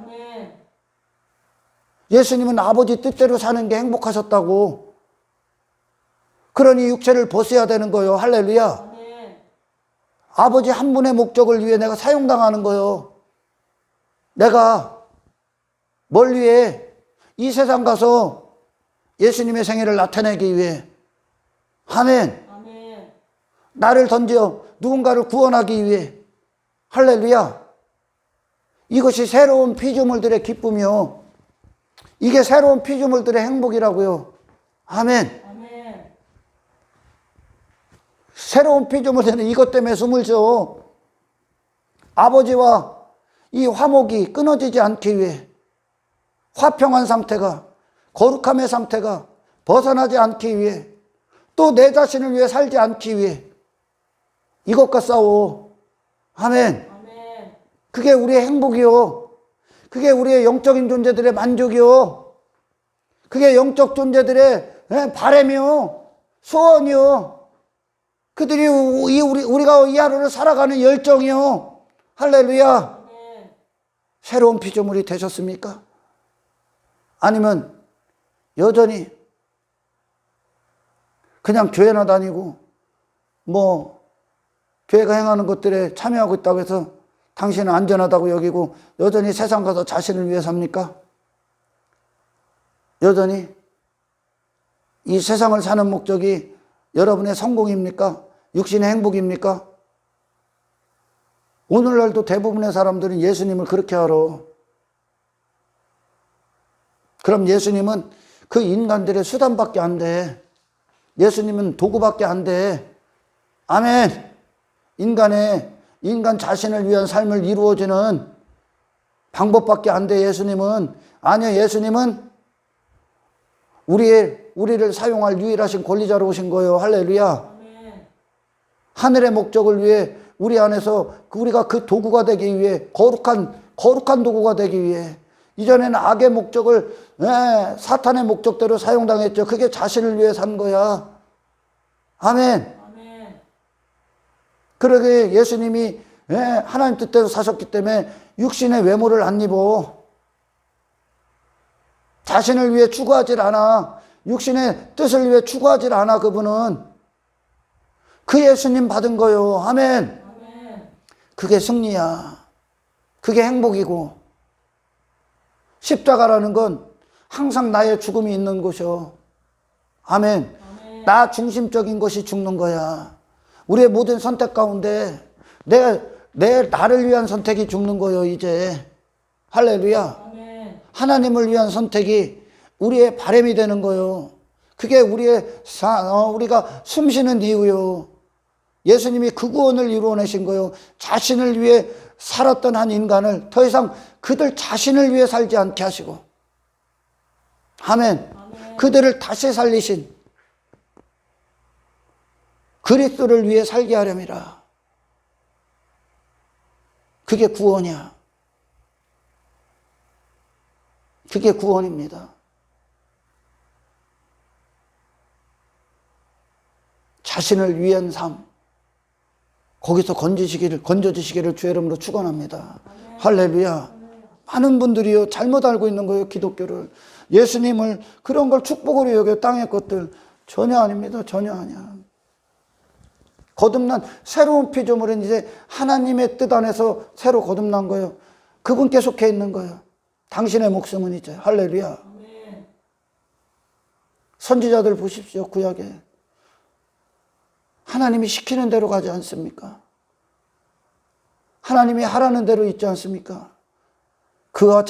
예수님은 아버지 뜻대로 사는 게 행복하셨다고. 그러니 육체를 벗어야 되는 거요. 할렐루야. 아버지 한 분의 목적을 위해 내가 사용당하는 거요. 내가 뭘 위해? 이 세상 가서 예수님의 생애를 나타내기 위해. 아멘. 나를 던져 누군가를 구원하기 위해. 할렐루야. 이것이 새로운 피조물들의 기쁨이요. 이게 새로운 피조물들의 행복이라고요. 아멘. 새로운 피조물들은 이것 때문에 숨을 쉬어. 아버지와 이 화목이 끊어지지 않기 위해, 화평한 상태가, 거룩함의 상태가 벗어나지 않기 위해, 또 내 자신을 위해 살지 않기 위해 이것과 싸워. 아멘. 그게 우리의 행복이요. 그게 우리의 영적인 존재들의 만족이요. 그게 영적 존재들의 바람이요. 소원이요. 그들이 우리가 이 하루를 살아가는 열정이요. 할렐루야. 새로운 피조물이 되셨습니까? 아니면 여전히 그냥 교회나 다니고 교회가 행하는 것들에 참여하고 있다고 해서 당신은 안전하다고 여기고 여전히 세상 가서 자신을 위해 삽니까? 여전히 이 세상을 사는 목적이 여러분의 성공입니까? 육신의 행복입니까? 오늘날도 대부분의 사람들은 예수님을 그렇게 알아. 그럼 예수님은 그 인간들의 수단밖에 안 돼. 예수님은 도구밖에 안 돼. 아멘. 인간 자신을 위한 삶을 이루어지는 방법밖에 안 돼. 예수님은. 아니요. 예수님은 우리를 사용할 유일하신 권리자로 오신 거예요. 할렐루야. 하늘의 목적을 위해 우리 안에서 우리가 그 도구가 되기 위해, 거룩한 도구가 되기 위해. 이전에는 악의 목적을 사탄의 목적대로 사용당했죠. 그게 자신을 위해 산 거야. 아멘. 그러게 예수님이 하나님 뜻대로 사셨기 때문에 육신의 외모를 안 입어. 자신을 위해 추구하질 않아. 육신의 뜻을 위해 추구하질 않아. 그분은 그 예수님 받은 거요. 아멘. 그게 승리야. 그게 행복이고, 십자가라는 건 항상 나의 죽음이 있는 곳이요. 아멘. 나 중심적인 것이 죽는 거야. 우리의 모든 선택 가운데 나를 위한 선택이 죽는 거요. 이제 할렐루야. 하나님을 위한 선택이 우리의 바람이 되는 거요. 그게 우리가 숨쉬는 이유요. 예수님이 그 구원을 이루어내신 거요. 자신을 위해 살았던 한 인간을 더 이상 그들 자신을 위해 살지 않게 하시고, 아멘. 그들을 다시 살리신 그리스도를 위해 살게 하렴이라. 그게 구원이야. 그게 구원입니다. 자신을 위한 삶, 거기서 건져지시기를 주의 이름으로 축원합니다. 할렐루야. 많은 분들이요 잘못 알고 있는 거예요. 기독교를, 예수님을 그런 걸 축복으로 여겨. 땅의 것들 전혀 아닙니다. 전혀 아니야. 거듭난 새로운 피조물은 이제 하나님의 뜻 안에서 새로 거듭난 거예요. 그분께 속해 있는 거예요. 당신의 목숨은 이제. 할렐루야. 선지자들 보십시오. 구약에 하나님이 시키는 대로 가지 않습니까? 하나님이 하라는 대로 있지 않습니까? 그의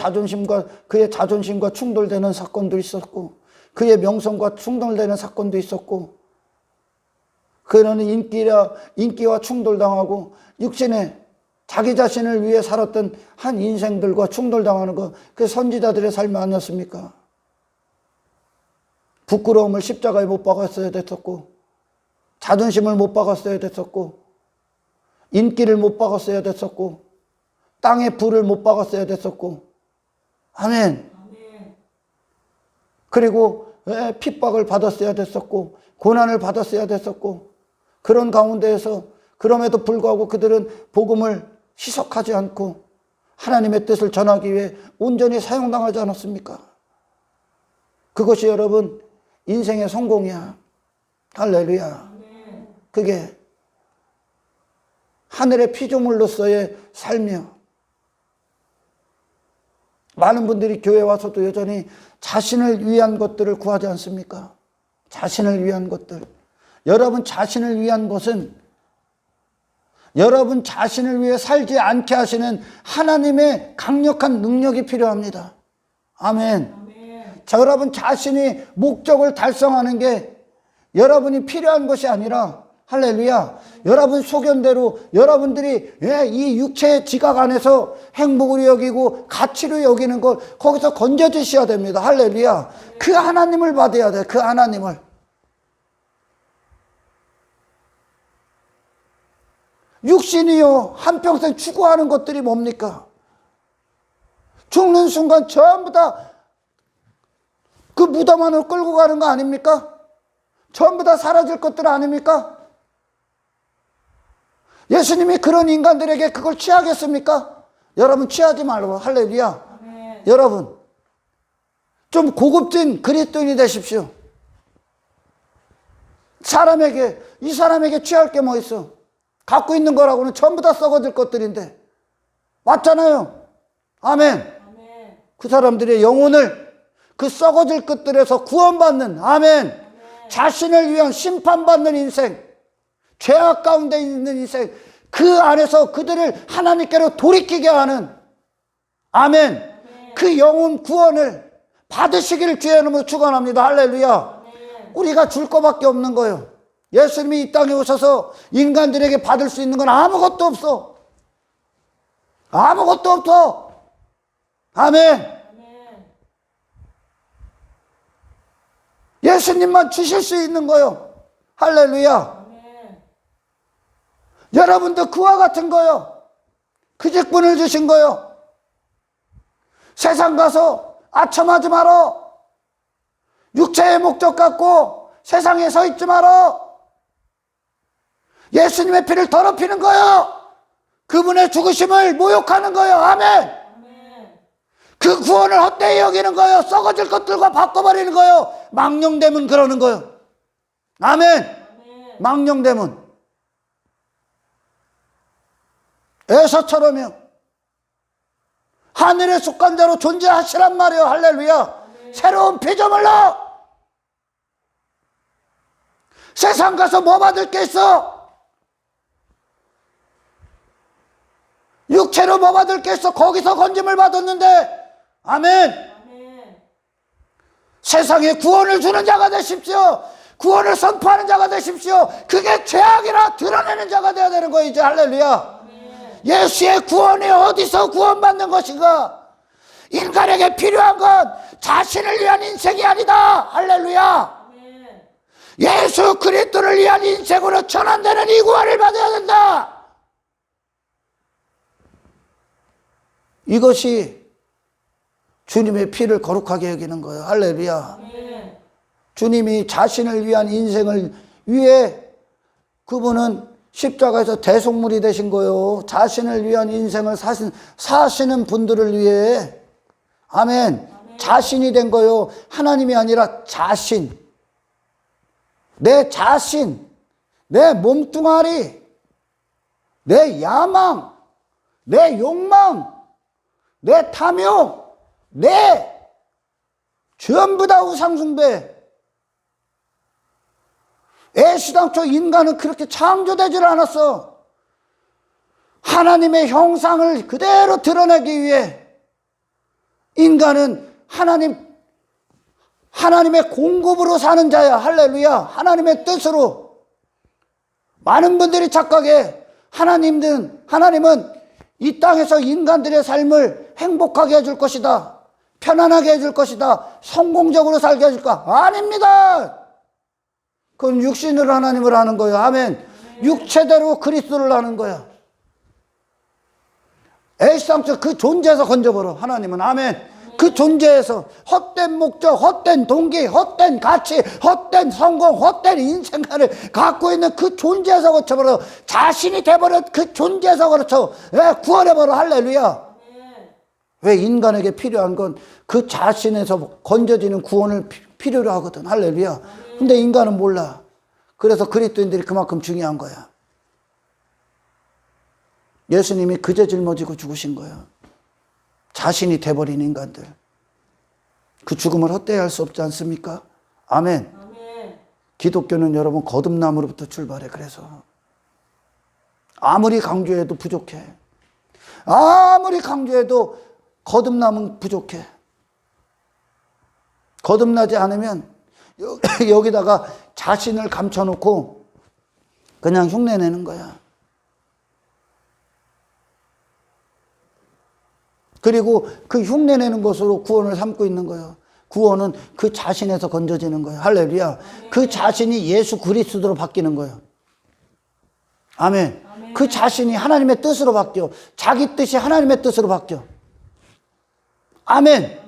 자존심과 충돌되는 사건도 있었고, 그의 명성과 충돌되는 사건도 있었고, 그는 인기와 충돌당하고, 육신에 자기 자신을 위해 살았던 한 인생들과 충돌당하는 거, 그 선지자들의 삶이 아니었습니까? 부끄러움을 십자가에 못 박았어야 됐었고, 자존심을 못 박았어야 됐었고, 인기를 못 박았어야 됐었고, 땅의 부를 못 박았어야 됐었고. 아멘. 그리고 핍박을 받았어야 됐었고, 고난을 받았어야 됐었고, 그런 가운데에서 그럼에도 불구하고 그들은 복음을 희석하지 않고 하나님의 뜻을 전하기 위해 온전히 사용당하지 않았습니까? 그것이 여러분 인생의 성공이야. 할렐루야. 그게 하늘의 피조물로서의 삶이야. 많은 분들이 교회 와서도 여전히 자신을 위한 것들을 구하지 않습니까? 자신을 위한 것들. 여러분 자신을 위한 것은 여러분 자신을 위해 살지 않게 하시는 하나님의 강력한 능력이 필요합니다. 아멘. 자, 여러분 자신이 목적을 달성하는 게 여러분이 필요한 것이 아니라, 할렐루야, 여러분 소견대로 여러분들이 이 육체의 지각 안에서 행복을 여기고 가치로 여기는 걸 거기서 건져주셔야 됩니다. 할렐루야. 그 하나님을 받아야 돼. 그 하나님을. 육신이요 한평생 추구하는 것들이 뭡니까? 죽는 순간 전부 다 그 무덤 안으로 끌고 가는 거 아닙니까? 전부 다 사라질 것들 아닙니까? 예수님이 그런 인간들에게 그걸 취하겠습니까? 여러분 취하지 말고. 할렐루야. 아멘. 여러분 좀 고급진 그리스도인이 되십시오. 이 사람에게 취할 게 뭐 있어? 갖고 있는 거라고는 전부 다 썩어질 것들인데. 맞잖아요. 아멘. 아멘. 그 사람들의 영혼을 그 썩어질 것들에서 구원받는, 아멘. 자신을 위한 심판받는 인생, 죄악 가운데 있는 인생, 그 안에서 그들을 하나님께로 돌이키게 하는, 아멘. 그 영혼 구원을 받으시기를 주의 이름으로 축원합니다. 할렐루야. 우리가 줄 거밖에 없는 거예요. 예수님이 이 땅에 오셔서 인간들에게 받을 수 있는 건 아무것도 없어. 아무것도 없어. 아멘. 예수님만 주실 수 있는 거요. 할렐루야. 여러분도 그와 같은 거요. 그 직분을 주신 거요. 세상 가서 아첨하지 마라. 육체의 목적 갖고 세상에 서 있지 마라. 예수님의 피를 더럽히는 거요. 그분의 죽으심을 모욕하는 거요. 아멘. 그 구원을 헛되이 여기는 거요. 썩어질 것들과 바꿔버리는 거요. 망령되면 그러는 거요. 아멘. 망령되면. 에서처럼요. 하늘의 속한 자로 존재하시란 말이요. 할렐루야. 새로운 피조물로. 세상 가서 뭐 받을 게 있어? 육체로 뭐 받을 게 있어? 거기서 건짐을 받았는데. 아멘. 세상에 구원을 주는 자가 되십시오. 구원을 선포하는 자가 되십시오. 그게 죄악이라 드러내는 자가 되어야 되는 거예요. 이제 할렐루야. 예수의 구원이 어디서 구원받는 것인가? 인간에게 필요한 건 자신을 위한 인생이 아니다. 할렐루야. 예수 그리스도를 위한 인생으로 전환되는 이 구원을 받아야 된다. 이것이 주님의 피를 거룩하게 여기는 거예요. 할렐루야. 주님이 자신을 위한 인생을 위해 그분은 십자가에서 대속물이 되신 거예요. 자신을 위한 인생을 사시는 분들을 위해. 아멘. 자신이 된 거예요. 하나님이 아니라 자신. 내 자신, 내 몸뚱아리, 내 야망, 내 욕망, 내 탐욕, 전부 다 우상숭배. 애시당초 인간은 그렇게 창조되질 않았어. 하나님의 형상을 그대로 드러내기 위해 인간은 하나님의 공급으로 사는 자야. 할렐루야. 하나님의 뜻으로. 많은 분들이 착각해. 하나님은 이 땅에서 인간들의 삶을 행복하게 해줄 것이다. 편안하게 해줄 것이다. 성공적으로 살게 해줄까? 아닙니다. 그건 육신으로 하나님을 하는 거예요. 아멘. 육체대로 그리스도를 하는 거야. 애시당초 그 존재에서 건져버려. 하나님은. 아멘. 그 존재에서 헛된 목적, 헛된 동기, 헛된 가치, 헛된 성공, 헛된 인생관을 갖고 있는 그 존재에서 거쳐버려. 자신이 돼버려. 그 존재에서 거쳐 구원해버려. 할렐루야. 왜? 인간에게 필요한 건 그 자신에서 건져지는 구원을 필요로 하거든. 할렐루야. 근데 인간은 몰라. 그래서 그리스도인들이 그만큼 중요한 거야. 예수님이 그저 짊어지고 죽으신 거야. 자신이 돼버린 인간들. 그 죽음을 헛되이 할 수 없지 않습니까? 아멘. 아멘. 기독교는 여러분 거듭남으로부터 출발해. 그래서 아무리 강조해도 부족해. 아무리 강조해도 거듭남은 부족해. 거듭나지 않으면 여기다가 자신을 감춰놓고 그냥 흉내내는 거야. 그리고 그 흉내내는 것으로 구원을 삼고 있는 거예요. 구원은 그 자신에서 건져지는 거예요. 할렐루야. 그 자신이 예수 그리스도로 바뀌는 거예요. 아멘. 그 자신이 하나님의 뜻으로 바뀌어. 자기 뜻이 하나님의 뜻으로 바뀌어. 아멘.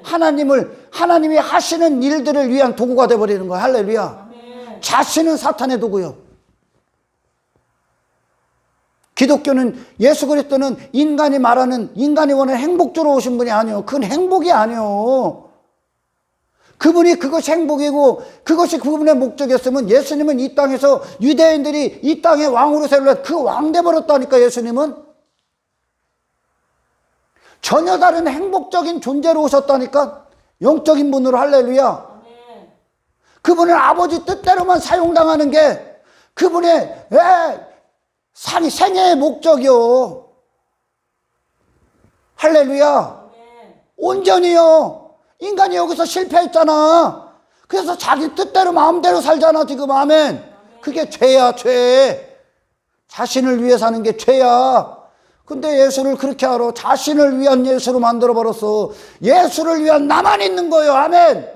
하나님이 하시는 일들을 위한 도구가 되어버리는 거예요. 할렐루야. 자신은 사탄의 도구요. 기독교는, 예수 그리스도는 인간이 말하는, 인간이 원하는 행복주로 오신 분이 아니요. 그건 행복이 아니요. 그분이 그것이 행복이고 그것이 그분의 목적이었으면 예수님은 이 땅에서 유대인들이 이 땅의 왕으로 세울래 그 왕 돼버렸다니까. 예수님은 전혀 다른 행복적인 존재로 오셨다니까. 영적인 분으로. 할렐루야. 그분은 아버지 뜻대로만 사용당하는 게 그분의 생애의 목적이요. 할렐루야. 온전히요. 인간이 여기서 실패했잖아. 그래서 자기 뜻대로 마음대로 살잖아 지금. 아멘. 그게 죄야. 죄. 자신을 위해 사는 게 죄야. 근데 예수를 그렇게 알아. 자신을 위한 예수로 만들어버렸어. 예수를 위한 나만 있는 거예요. 아멘.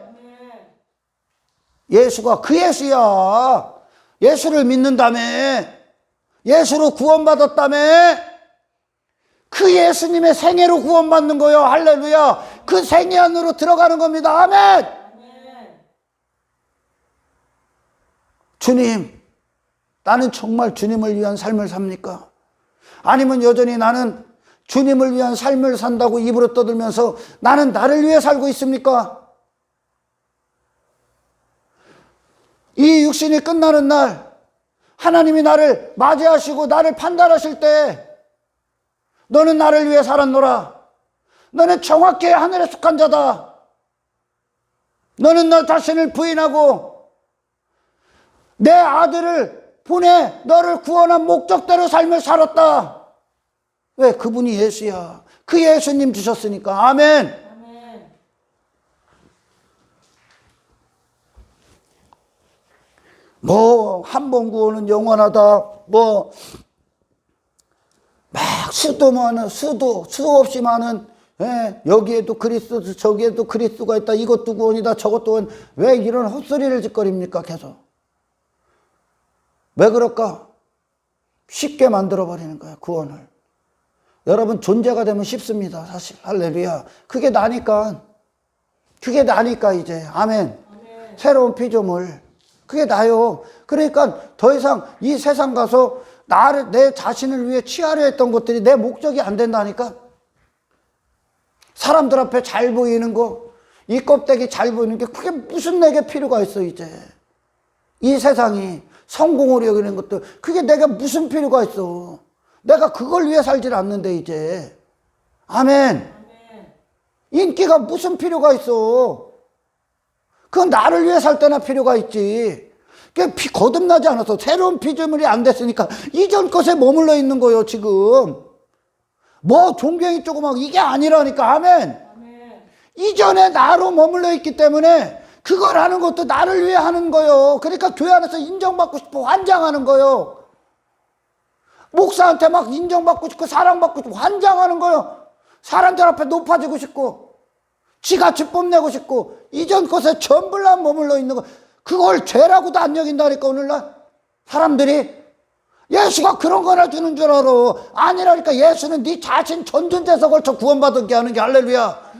예수가 그 예수야. 예수를 믿는다며. 예수로 구원받았다며. 그 예수님의 생애로 구원받는 거예요. 할렐루야. 그 생애 안으로 들어가는 겁니다. 아멘. 주님, 나는 정말 주님을 위한 삶을 삽니까? 아니면 여전히 나는 주님을 위한 삶을 산다고 입으로 떠들면서 나는 나를 위해 살고 있습니까? 이 육신이 끝나는 날 하나님이 나를 맞이하시고 나를 판단하실 때 너는 나를 위해 살았노라. 너는 정확히 하늘에 속한 자다. 너는 너 자신을 부인하고 내 아들을 보내 너를 구원한 목적대로 삶을 살았다. 왜? 그분이 예수야. 그 예수님 주셨으니까. 아멘. 뭐 한 번 구원은 영원하다. 뭐 막 수 없이 많은 여기에도 그리스도 저기에도 그리스도가 있다. 이것도 구원이다. 저것도 구원. 왜 이런 헛소리를 짓거립니까? 계속. 왜 그럴까? 쉽게 만들어버리는 거야, 구원을. 여러분, 존재가 되면 쉽습니다, 사실. 할렐루야. 그게 나니까, 이제. 아멘. 새로운 피조물. 그게 나요. 그러니까 더 이상 이 세상 가서 내 자신을 위해 취하려 했던 것들이 내 목적이 안 된다니까. 사람들 앞에 잘 보이는 거, 이 껍데기 잘 보이는 게 그게 무슨 내게 필요가 있어, 이제. 이 세상이. 성공으로 여기는 것도 그게 내가 무슨 필요가 있어. 내가 그걸 위해 살질 않는데 이제. 아멘. 인기가 무슨 필요가 있어. 그건 나를 위해 살 때나 필요가 있지. 거듭나지 않아서 새로운 피조물이 안 됐으니까 이전 것에 머물러 있는 거예요 지금. 뭐 존경이 조그맣고 이게 아니라니까. 아멘. 이전에 나로 머물러 있기 때문에 그걸 하는 것도 나를 위해 하는 거예요. 그러니까 교회 안에서 인정받고 싶고 환장하는 거예요. 목사한테 막 인정받고 싶고 사랑받고 싶고 환장하는 거예요. 사람들 앞에 높아지고 싶고 지같이 뽐내고 싶고 이전 것에 전부 다 머물러 있는 거, 그걸 죄라고도 안 여긴다니까. 오늘날 사람들이 예수가 그런 거나 주는 줄 알아. 아니라니까. 예수는 네 자신 전존재에서 걸쳐 구원받게 하는 게. 할렐루야.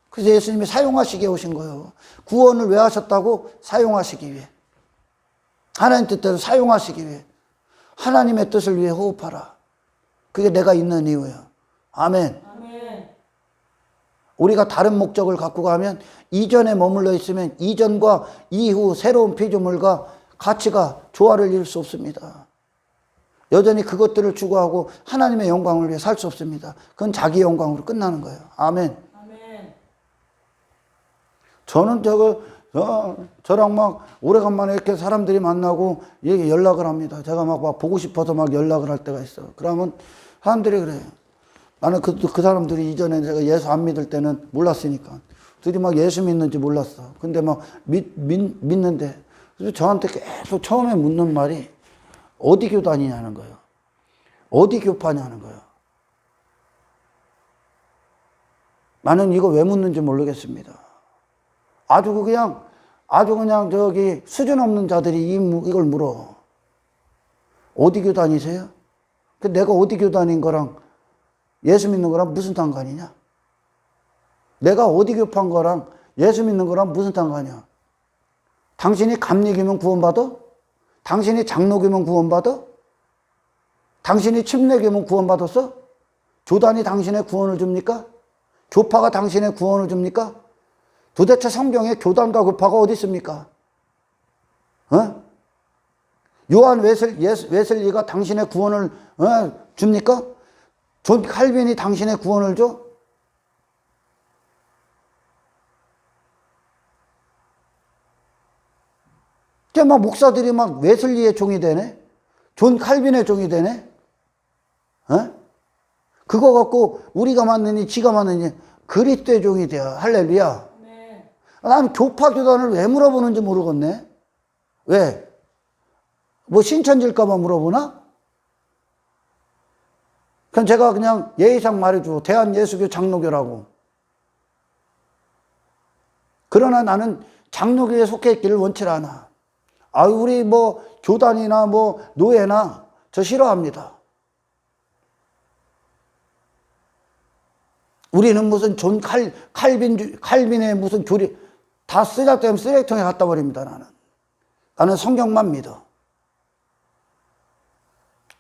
그래서 예수님이 사용하시게 오신 거예요. 구원을 왜 하셨다고? 사용하시기 위해. 하나님 뜻대로 사용하시기 위해. 하나님의 뜻을 위해 호흡하라. 그게 내가 있는 이유예요. 아멘. 아멘. 우리가 다른 목적을 갖고 가면, 이전에 머물러 있으면 이전과 이후 새로운 피조물과 가치가 조화를 이룰 수 없습니다. 여전히 그것들을 추구하고 하나님의 영광을 위해 살 수 없습니다. 그건 자기 영광으로 끝나는 거예요. 아멘. 아멘. 저는 저랑 막 오래간만에 이렇게 사람들이 만나고 연락을 합니다. 제가 막 보고 싶어서 막 연락을 할 때가 있어. 그러면 사람들이 그래요. 나는 그 사람들이 이전에 제가 예수 안 믿을 때는 몰랐으니까. 둘이 막 예수 믿는지 몰랐어. 근데 막 믿는데. 그래서 저한테 계속 처음에 묻는 말이 어디 교회 다니냐는 거예요. 어디 교파냐는 거예요. 나는 이거 왜 묻는지 모르겠습니다. 아주 그냥 저기 수준 없는 자들이 이걸 물어. 어디 교회 다니세요? 내가 어디 교회 다닌 거랑 예수 믿는 거랑 무슨 상관이냐? 내가 어디 교파인 거랑 예수 믿는 거랑 무슨 상관이야? 당신이 감리기면 구원받아? 당신이 장로기면 구원받아? 당신이 침례기면 구원받았어? 교단이 당신의 구원을 줍니까? 교파가 당신의 구원을 줍니까? 도대체 성경에 교단과 교파가 어디 있습니까? 요한 웨슬리가 당신의 구원을 줍니까? 존 칼빈이 당신의 구원을 줘? 막 목사들이 막 웨슬리의 종이 되네? 존 칼빈의 종이 되네? 그거 갖고 우리가 맞느니 지가 맞느니 그리스도의 종이 돼요. 할렐루야. 네. 나는 교파 교단을 왜 물어보는지 모르겠네. 왜? 뭐 신천질까봐 물어보나? 그럼 제가 그냥 예의상 말해줘. 대한예수교 장로교라고. 그러나 나는 장로교에 속해 있기를 원치 않아. 우리 뭐 교단이나 뭐 노예나 저 싫어합니다. 우리는 무슨 존 칼빈의 무슨 교리 다 쓰잘데없는 쓰레기통에 갖다 버립니다. 나는 성경만 믿어.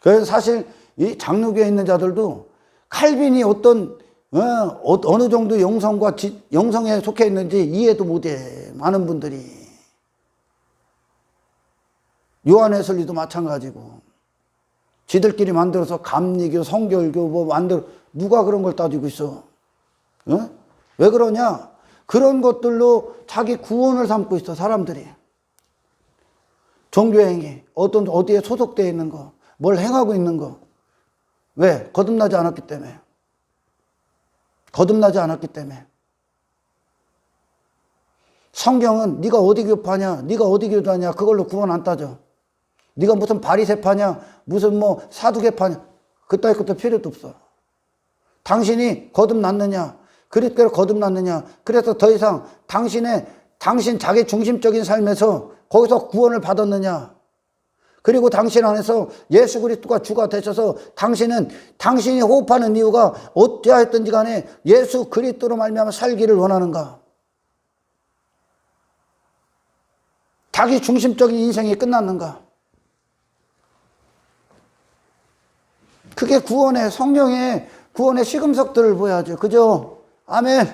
그래서 사실 이 장로교에 있는 자들도 칼빈이 어느 정도 영성에 속해 있는지 이해도 못해. 많은 분들이. 요한 웨슬리도 마찬가지고. 지들끼리 만들어서 감리교, 성결교 뭐 만들어. 누가 그런 걸 따지고 있어? 왜 그러냐? 그런 것들로 자기 구원을 삼고 있어, 사람들이. 종교행위, 어디에 소속되어 있는 거, 뭘 행하고 있는 거. 왜? 거듭나지 않았기 때문에. 거듭나지 않았기 때문에. 성경은 네가 어디 교파냐, 네가 어디 교도하냐, 그걸로 구원 안 따져. 네가 무슨 바리새파냐, 무슨 뭐 사두개파냐, 그따위 것도 필요도 없어. 당신이 거듭났느냐, 그리스도로 거듭났느냐, 그래서 더 이상 당신 자기 중심적인 삶에서 거기서 구원을 받았느냐, 그리고 당신 안에서 예수 그리스도가 주가 되셔서 당신이 호흡하는 이유가 어찌하였든지 간에 예수 그리스도로 말미암아 살기를 원하는가? 자기 중심적인 인생이 끝났는가? 그게 성령의 구원의 시금석들을 보여야죠. 그죠? 아멘.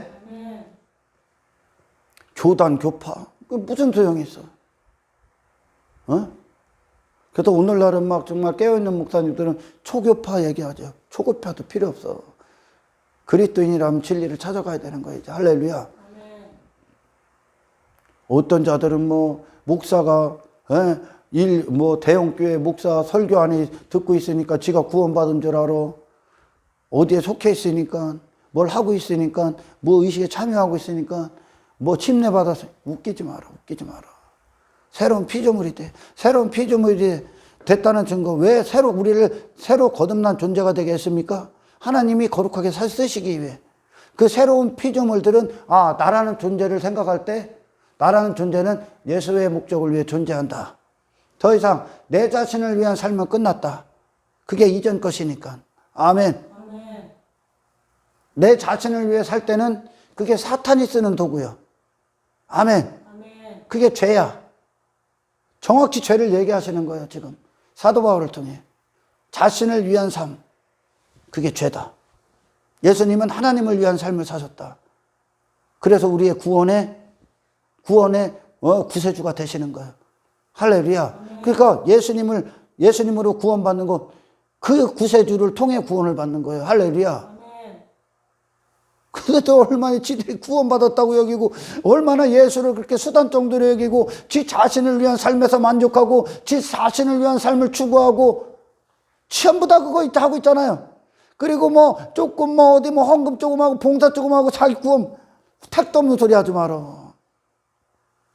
교단, 교파. 그 무슨 소용이 있어? 그래서 오늘날은 막 정말 깨어있는 목사님들은 초교파 얘기하죠. 초교파도 필요 없어. 그리스도인이라면 진리를 찾아가야 되는 거예요. 할렐루야. 어떤 자들은 뭐 목사가 대형교회 목사 설교 안에 듣고 있으니까 지가 구원받은 줄 알아. 어디에 속해 있으니까, 뭘 하고 있으니까, 뭐 의식에 참여하고 있으니까, 뭐 침례받아서. 웃기지 마라. 새로운 피조물이 돼. 새로운 피조물이 됐다는 증거. 왜 우리를 새로 거듭난 존재가 되게 했습니까? 하나님이 거룩하게 쓰시기 위해. 그 새로운 피조물들은 나라는 존재를 생각할 때 나라는 존재는 예수의 목적을 위해 존재한다. 더 이상 내 자신을 위한 삶은 끝났다. 그게 이전 것이니까. 아멘. 아멘. 내 자신을 위해 살 때는 그게 사탄이 쓰는 도구요. 아멘. 아멘. 그게 죄야. 정확히 죄를 얘기하시는 거예요, 지금. 사도 바울을 통해. 자신을 위한 삶. 그게 죄다. 예수님은 하나님을 위한 삶을 사셨다. 그래서 우리의 구원의 구세주가 되시는 거예요. 할렐루야. 그러니까 예수님으로 구원받는 것, 그 구세주를 통해 구원을 받는 거예요. 할렐루야. 그래도 얼마나 지들이 구원받았다고 여기고, 얼마나 예수를 그렇게 수단 정도로 여기고, 지 자신을 위한 삶에서 만족하고, 지 자신을 위한 삶을 추구하고, 전부 다 그거 하고 있잖아요. 그리고 조금 어디 헌금 조금 하고, 봉사 조금 하고, 자기 구원, 택도 없는 소리 하지 마라.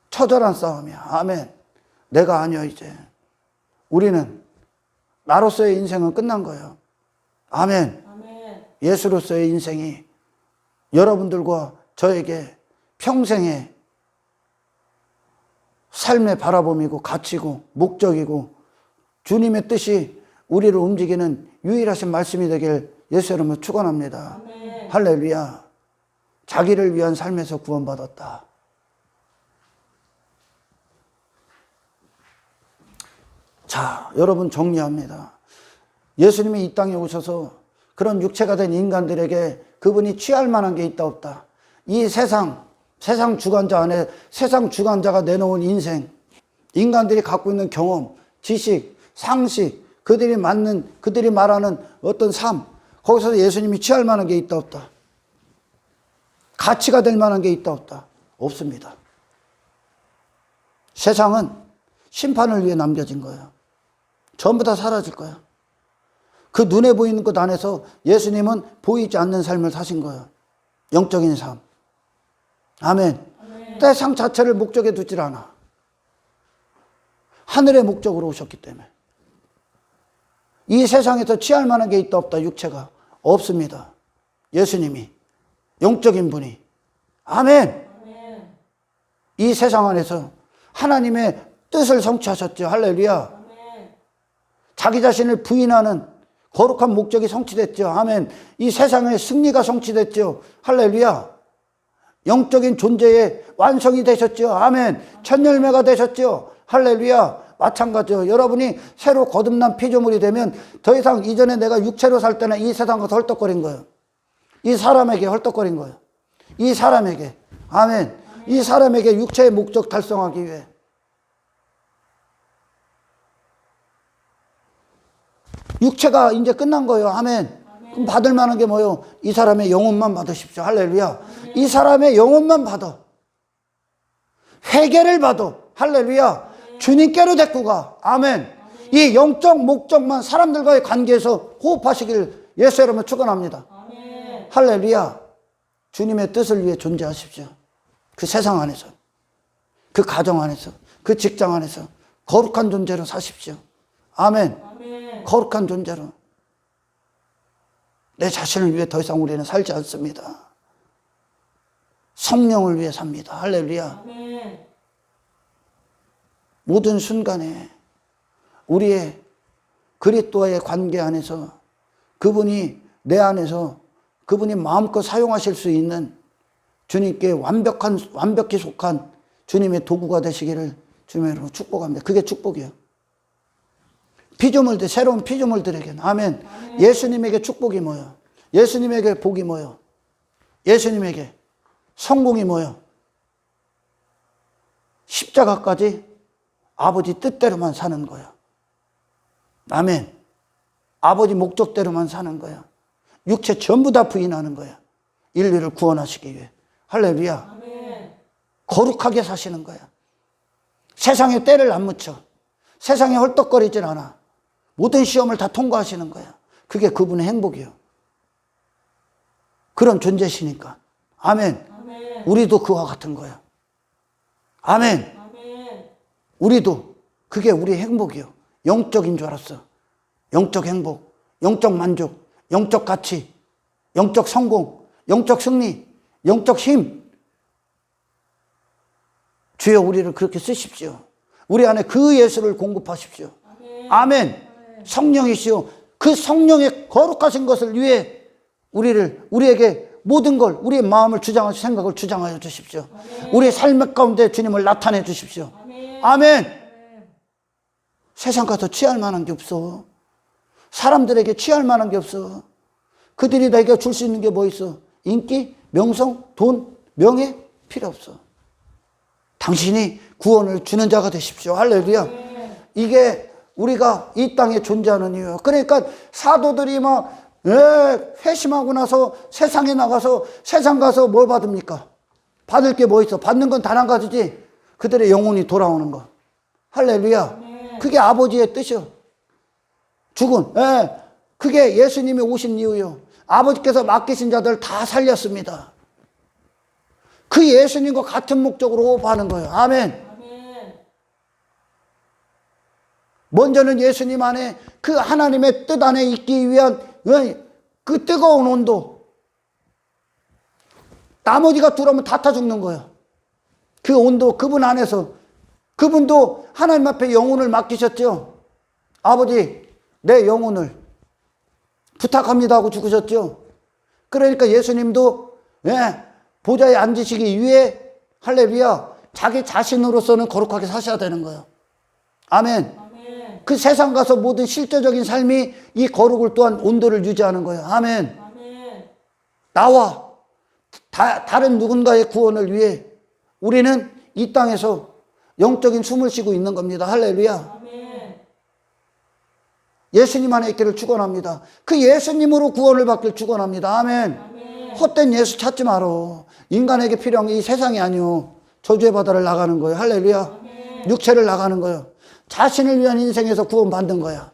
처절한 싸움이야. 아멘. 내가 아니야, 이제. 우리는, 나로서의 인생은 끝난 거예요. 아멘. 아멘. 예수로서의 인생이 여러분들과 저에게 평생의 삶의 바라봄이고 가치고 목적이고 주님의 뜻이 우리를 움직이는 유일하신 말씀이 되길 예수 이름으로 축원합니다. 아멘. 할렐루야. 자기를 위한 삶에서 구원받았다. 자, 여러분 정리합니다. 예수님이 이 땅에 오셔서 그런 육체가 된 인간들에게 그분이 취할 만한 게 있다 없다. 이 세상 주관자 안에 세상 주관자가 내놓은 인생, 인간들이 갖고 있는 경험, 지식, 상식, 그들이 말하는 어떤 삶, 거기서 예수님이 취할 만한 게 있다 없다. 가치가 될 만한 게 있다 없다. 없습니다. 세상은 심판을 위해 남겨진 거예요. 전부 다 사라질 거예요. 그 눈에 보이는 것 안에서 예수님은 보이지 않는 삶을 사신 거예요. 영적인 삶. 아멘. 세상 자체를 목적에 두질 않아. 하늘의 목적으로 오셨기 때문에. 이 세상에서 취할 만한 게 있다 없다. 육체가 없습니다. 예수님이 영적인 분이. 아멘. 이 세상 안에서 하나님의 뜻을 성취하셨죠. 할렐루야. 자기 자신을 부인하는 거룩한 목적이 성취됐죠. 아멘. 이 세상의 승리가 성취됐죠. 할렐루야. 영적인 존재의 완성이 되셨죠. 아멘. 첫 열매가 되셨죠. 할렐루야. 마찬가지요. 여러분이 새로 거듭난 피조물이 되면 더 이상 이전에 내가 육체로 살 때는 이 세상과 헐떡거린 거예요. 이 사람에게 헐떡거린 거예요. 이 사람에게. 아멘. 이 사람에게 육체의 목적 달성하기 위해. 육체가 이제 끝난 거예요. 아멘. 그럼 받을 만한 게 뭐예요? 이 사람의 영혼만 받으십시오. 할렐루야. 이 사람의 영혼만 받아. 회개를 받아. 할렐루야. 주님께로 데리고 가. 아멘. 이 영적 목적만 사람들과의 관계에서 호흡하시길 예수 이름으로 축원합니다. 할렐루야. 주님의 뜻을 위해 존재하십시오. 그 세상 안에서, 그 가정 안에서, 그 직장 안에서 거룩한 존재로 사십시오. 아멘. 거룩한 존재로. 내 자신을 위해 더 이상 우리는 살지 않습니다. 성령을 위해 삽니다. 할렐루야. 모든 순간에 우리의 그리스도와의 관계 안에서 그분이 내 안에서 그분이 마음껏 사용하실 수 있는 주님께 완벽히 속한 주님의 도구가 되시기를 주님으로 축복합니다. 그게 축복이에요. 피조물들, 새로운 피조물들에게는. 아멘. 예수님에게 축복이 뭐예요? 예수님에게 복이 뭐예요? 예수님에게 성공이 뭐예요? 십자가까지 아버지 뜻대로만 사는 거예요. 아멘. 아버지 목적대로만 사는 거예요. 육체 전부 다 부인하는 거예요. 인류를 구원하시기 위해. 할렐루야. 아멘. 거룩하게 사시는 거예요. 세상에 때를 안 묻혀. 세상에 헐떡거리질 않아. 모든 시험을 다 통과하시는 거예요. 그게 그분의 행복이에요. 그런 존재시니까. 아멘. 아멘. 우리도 그와 같은 거예요. 아멘. 아멘. 우리도 그게 우리의 행복이에요. 영적인 줄 알았어. 영적 행복, 영적 만족, 영적 가치, 영적 성공, 영적 승리, 영적 힘. 주여 우리를 그렇게 쓰십시오. 우리 안에 그 예수를 공급하십시오. 아멘. 성령이시오. 그 성령의 거룩하신 것을 위해 우리에게 모든 걸, 우리의 마음을 주장하시고 생각을 주장하여 주십시오. 우리의 삶 가운데 주님을 나타내 주십시오. 아멘. 세상 가서 취할 만한 게 없어. 사람들에게 취할 만한 게 없어. 그들이 내게 줄 수 있는 게 뭐 있어? 인기, 명성, 돈, 명예? 필요 없어. 당신이 구원을 주는 자가 되십시오. 할렐루야. 이게 우리가 이 땅에 존재하는 이유예요. 그러니까 사도들이 막 회심하고 나서 세상에 나가서 세상 가서 뭘 받습니까? 받을 게 뭐 있어? 받는 건 단 한 가지지. 그들의 영혼이 돌아오는 거. 할렐루야. 그게 아버지의 뜻이요. 죽은. 그게 예수님이 오신 이유요. 아버지께서 맡기신 자들 다 살렸습니다. 그 예수님과 같은 목적으로 호흡하는 거예요. 아멘. 먼저는 예수님 안에 그 하나님의 뜻 안에 있기 위한 그 뜨거운 온도. 나머지가 들어오면 다 타 죽는 거예요. 그 온도, 그분 안에서. 그분도 하나님 앞에 영혼을 맡기셨죠. 아버지, 내 영혼을 부탁합니다 하고 죽으셨죠. 그러니까 예수님도 보좌에 앉으시기 위해 할렐루야 자기 자신으로서는 거룩하게 사셔야 되는 거예요. 아멘. 그 세상 가서 모든 실제적인 삶이 이 거룩을 또한 온도를 유지하는 거예요. 아멘. 나와 다른 누군가의 구원을 위해 우리는 이 땅에서 영적인 숨을 쉬고 있는 겁니다. 할렐루야. 예수님 안에 있기를 축원합니다. 그 예수님으로 구원을 받길 축원합니다. 아멘. 헛된 예수 찾지 마라. 인간에게 필요한 게 이 세상이 아니요. 저주의 바다를 나가는 거예요. 할렐루야. 육체를 나가는 거예요. 자신을 위한 인생에서 구원받는 거야.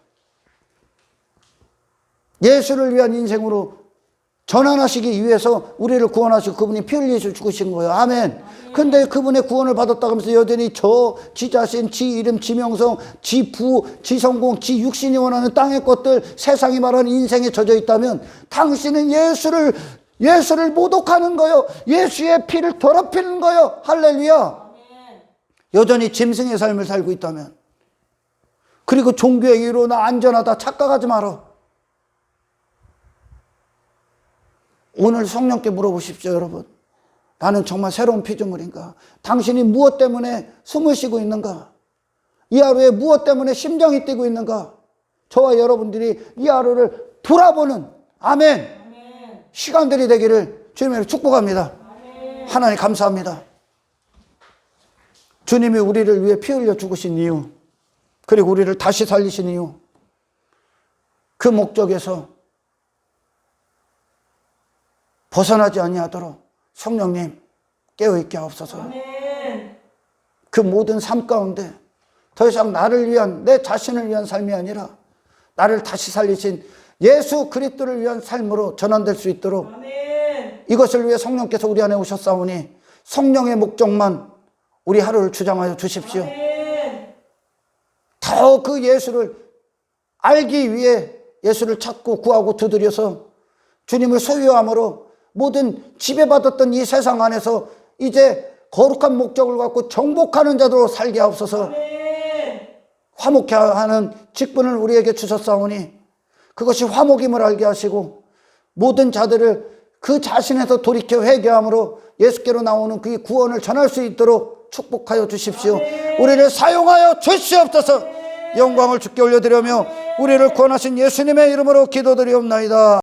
예수를 위한 인생으로 전환하시기 위해서 우리를 구원하시고 그분이 피 흘리셔 죽으신 거예요. 아멘. 근데 그분의 구원을 받았다고 하면서 여전히 지 자신, 지 이름, 지 명성, 지 부, 지 성공, 지 육신이 원하는 땅의 것들, 세상이 말하는 인생에 젖어 있다면 당신은 예수를 모독하는 거예요. 예수의 피를 더럽히는 거예요. 할렐루야. 여전히 짐승의 삶을 살고 있다면, 그리고 종교의 이유로 나 안전하다 착각하지 마라. 오늘 성령께 물어보십시오, 여러분. 나는 정말 새로운 피조물인가? 당신이 무엇 때문에 숨을 쉬고 있는가? 이 하루에 무엇 때문에 심장이 뛰고 있는가? 저와 여러분들이 이 하루를 돌아보는 아멘. 시간들이 되기를 주님으로 축복합니다. 하나님 감사합니다. 주님이 우리를 위해 피 흘려 죽으신 이유, 그리고 우리를 다시 살리신 이유, 그 목적에서 벗어나지 아니하도록 성령님 깨어있게 하옵소서. 아멘. 그 모든 삶 가운데 더 이상 나를 위한, 내 자신을 위한 삶이 아니라 나를 다시 살리신 예수 그리스도를 위한 삶으로 전환될 수 있도록 아멘. 이것을 위해 성령께서 우리 안에 오셨사오니 성령의 목적만 우리 하루를 주장하여 주십시오. 더 그 예수를 알기 위해 예수를 찾고 구하고 두드려서 주님을 소유함으로 모든 지배받았던 이 세상 안에서 이제 거룩한 목적을 갖고 정복하는 자들로 살게 하옵소서. 화목해 하는 직분을 우리에게 주셨사오니 그것이 화목임을 알게 하시고 모든 자들을 그 자신에서 돌이켜 회개함으로 예수께로 나오는 그 구원을 전할 수 있도록 축복하여 주십시오. 우리를 사용하여 주시옵소서. 영광을 주께 올려드리며 우리를 구원하신 예수님의 이름으로 기도드리옵나이다.